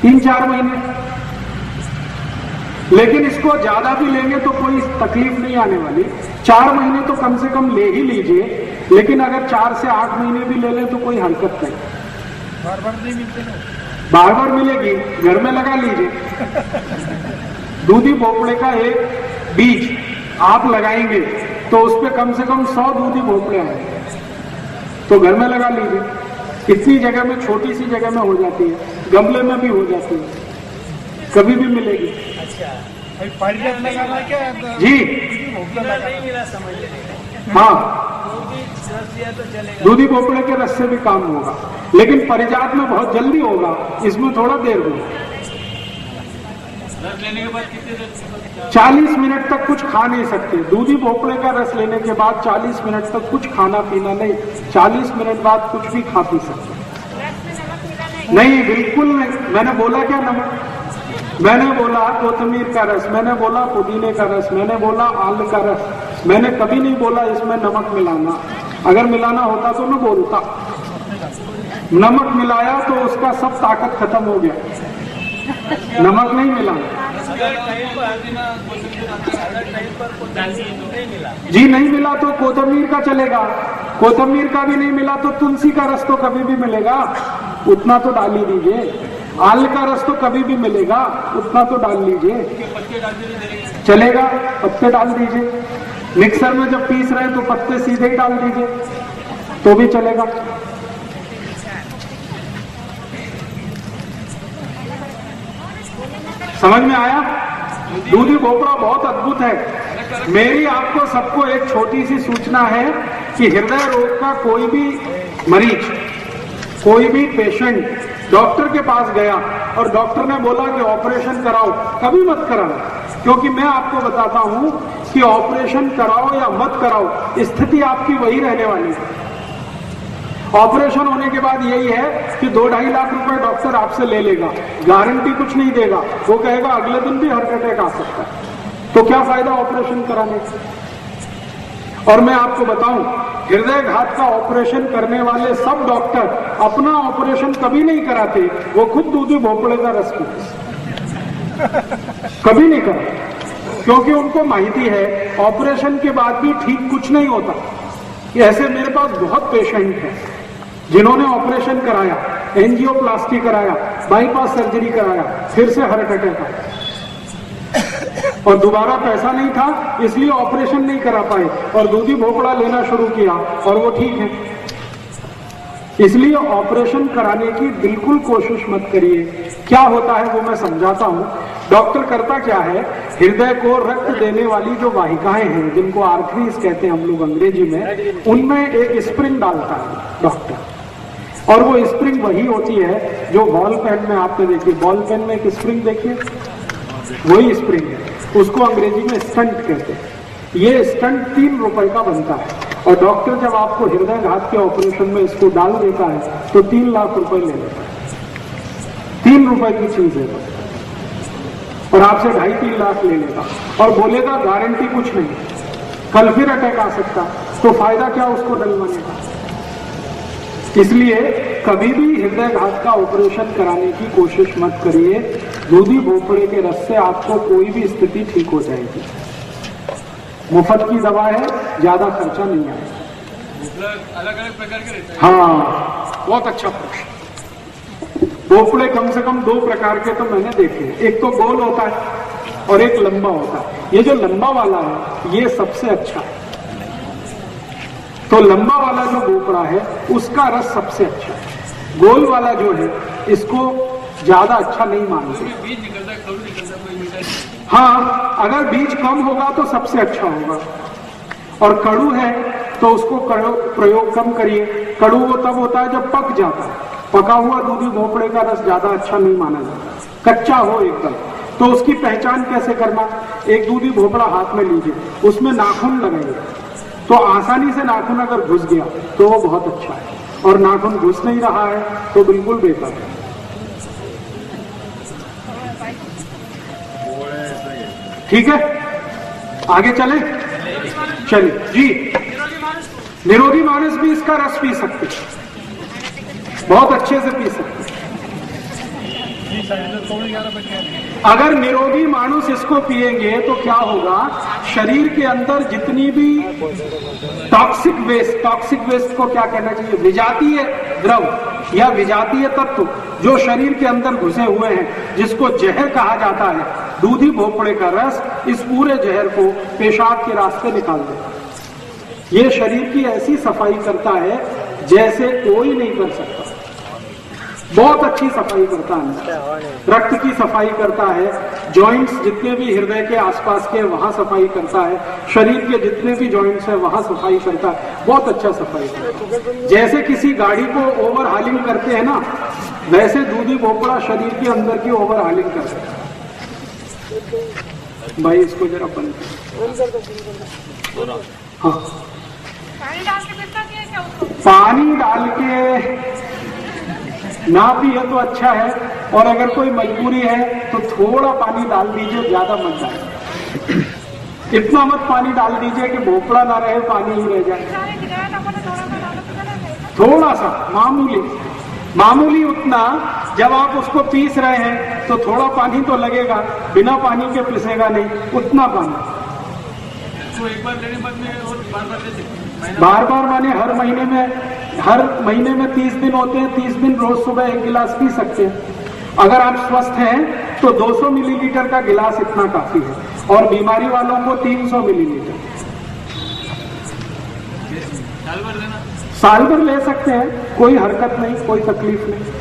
3-4 महीने, लेकिन इसको ज्यादा भी लेंगे तो कोई तकलीफ नहीं आने वाली। 4 महीने तो कम से कम ले ही लीजिए, लेकिन अगर 4 से 8 महीने भी ले लें तो कोई हरकत नहीं। बार बार नहीं मिलते ना, बार बार मिलेगी, घर में लगा लीजिए। दूधी भोपड़े का एक बीज आप लगाएंगे तो उस पर कम से कम 100 दूधी भोपड़े आएंगे, तो घर में लगा लीजिए। इतनी जगह में, छोटी सी जगह में हो जाती है, गमले में भी हो जाती है, कभी भी मिलेगी। भाई पारिजात लगाना है क्या? जी नहीं मिला समझ हाँ, दूधी भोपड़े के रस से भी काम होगा, लेकिन परिजात में बहुत जल्दी होगा, इसमें थोड़ा देर होगा। रस लेने के बाद कितने देर? 40 मिनट तक कुछ खा नहीं सकते। दूधी भोपड़े का रस लेने के बाद 40 मिनट तक कुछ खाना पीना नहीं, 40 मिनट बाद कुछ भी खा पी सकते। रस में नमक मिला नहीं? नहीं, बिल्कुल नहीं। मैंने बोला क्या नमक? मैंने बोला कोतमीर का रस, मैंने बोला पुदीने का रस, मैंने बोला आल का रस। मैंने कभी नहीं बोला इसमें नमक मिलाना। अगर मिलाना होता तो मैं बोलता। नमक मिलाया तो उसका सब ताकत खत्म हो गया। नमक नहीं मिला जी, नहीं मिला तो कोतमीर का चलेगा। कोतमीर का भी नहीं मिला तो तुलसी का रस तो कभी भी मिलेगा, उतना तो डाल ही दीजिए। आल का रस तो कभी भी मिलेगा, उतना तो डाल लीजिए, चलेगा। पत्ते डाल दीजिए, मिक्सर में जब पीस रहे हैं तो पत्ते सीधे ही डाल दीजिए तो भी चलेगा। समझ में आया? दूधी भोपड़ा बहुत अद्भुत है। मेरी आपको सबको एक छोटी सी सूचना है कि हृदय रोग का कोई भी मरीज, कोई भी पेशेंट डॉक्टर के पास गया और डॉक्टर ने बोला कि ऑपरेशन कराओ, कभी मत कराओ, क्योंकि मैं आपको बताता हूं कि ऑपरेशन कराओ या मत कराओ, स्थिति आपकी वही रहने वाली है। ऑपरेशन होने के बाद यही है कि 2-2.5 लाख रुपए डॉक्टर आपसे ले लेगा, गारंटी कुछ नहीं देगा, वो कहेगा अगले दिन भी हार्ट अटैक आ सकता है, तो क्या फायदा ऑपरेशन कराने का। और मैं आपको बताऊं, हृदय घात का ऑपरेशन करने वाले सब डॉक्टर अपना ऑपरेशन कभी नहीं कराते, वो खुद दूधी भोपड़े का रस पीते, कभी नहीं कराते, क्योंकि उनको माहिती है ऑपरेशन के बाद भी ठीक कुछ नहीं होता। ऐसे मेरे पास बहुत पेशेंट हैं जिन्होंने ऑपरेशन कराया, एंजियोप्लास्टी कराया, बाईपास सर्जरी कराया, फिर से हार्ट अटैक आया और दोबारा पैसा नहीं था इसलिए ऑपरेशन नहीं करा पाए और दूधी भोपड़ा लेना शुरू किया और वो ठीक है। इसलिए ऑपरेशन कराने की बिल्कुल कोशिश मत करिए। क्या होता है वो मैं समझाता हूं। डॉक्टर करता क्या है, हृदय को रक्त देने वाली जो वाहिकाएं हैं जिनको आर्टरीज कहते हैं हम लोग अंग्रेजी में, उनमें एक स्प्रिंग डालता है डॉक्टर, और वो स्प्रिंग वही होती है जो बॉल पेन में आपने देखी, बॉल पेन में एक स्प्रिंग देखिए, वही स्प्रिंग है, उसको अंग्रेजी में स्टंट कहते हैं। ये स्टंट 3 रुपए का बनता है और डॉक्टर जब आपको हृदयघात के ऑपरेशन में इसको डाल देता है तो 3 लाख रुपए ले लेता है। 3 रुपए की चीज है और आपसे 2.5-3 लाख ले लेगा और बोलेगा गारंटी कुछ नहीं, कल फिर अटैक आ सकता, तो फायदा क्या उसको डलवाने का। इसलिए कभी भी हृदयघात का ऑपरेशन कराने की कोशिश मत करिए। दूधी भोपड़े के रस से आपको कोई भी स्थिति ठीक हो जाएगी। मुफ्त की दवा है, ज्यादा खर्चा नहीं आएगा। अलग अलग प्रकार के रहते हैं। हाँ, बहुत अच्छा प्रश्न। भोपड़े कम से कम 2 प्रकार के तो मैंने देखे, एक तो गोल होता है और एक लंबा होता है। ये जो लंबा वाला है ये सबसे अच्छा है। तो लंबा वाला जो भोपड़ा है उसका रस सबसे अच्छा है। गोल वाला जो है इसको ज्यादा अच्छा नहीं मानते। बीज निकलता है, खड़ू निकलता है, कोई मीठा नहीं। हाँ, अगर बीज कम होगा तो सबसे अच्छा होगा, और कड़ू है तो उसको प्रयोग कम करिए। कड़ू वो तब होता है जब पक जाता है। पका हुआ दूधी भोपड़े का रस ज्यादा अच्छा नहीं माना जाता। कच्चा हो एकदम, तो उसकी पहचान कैसे करना, एक दूधी भोपड़ा हाथ में लीजिए, उसमें नाखून लगाइए, तो आसानी से नाखून अगर घुस गया तो वो बहुत अच्छा है, और नाखून घुस नहीं रहा है तो बिल्कुल बेकार है। ठीक है, आगे चले, चलिए जी। निरोगी मानस भी इसका रस पी सकते, बहुत अच्छे से पी सकते। अगर निरोगी मानुष इसको पिएंगे तो क्या होगा, शरीर के अंदर जितनी भी टॉक्सिक वेस्ट को क्या कहना चाहिए, विजातीय द्रव या विजातीय तत्व जो शरीर के अंदर घुसे हुए हैं, जिसको जहर कहा जाता है, दूधी भोपड़े का रस इस पूरे जहर को पेशाब के रास्ते निकाल देता है। ये शरीर की ऐसी सफाई करता है जैसे कोई नहीं कर सकता। बहुत अच्छी सफाई करता है, रक्त की सफाई करता है, जॉइंट्स जितने भी हृदय के आसपास के वहां सफाई करता है, शरीर के जितने भी जॉइंट्स है वहां सफाई करता है, बहुत अच्छा सफाई करता है। जैसे किसी गाड़ी को ओवर हालिंग करते हैं ना, वैसे दूधी भोपड़ा शरीर के अंदर की ओवर हालिंग करता है। भाई इसको जरा बंद कर। हाँ, पानी डाल के पीता है क्या उसको? पानी डाल के ना पिए तो अच्छा है, और अगर कोई मजबूरी है तो थोड़ा पानी डाल दीजिए, ज्यादा मत डालिए। इतना मत पानी डाल दीजिए कि भोपड़ा ना रहे, पानी ही रह जाए। थोड़ा सा मामूली उतना। जब आप उसको पीस रहे हैं तो थोड़ा पानी तो लगेगा, बिना पानी के पिसेगा नहीं, उतना पानी। तो एक बार लेने बाद में और बार-बार ले सकते हैं? बार-बार माने हर महीने में 30 दिन होते हैं, 30 दिन रोज सुबह 1 गिलास पी सकते हैं। अगर आप स्वस्थ हैं तो 200 मिलीलीटर का गिलास इतना काफी है, और बीमारी वालों को 300 मिलीलीटर। साल भर लेना? साल भर ले सकते हैं, कोई हरकत नहीं, कोई तकलीफ नहीं।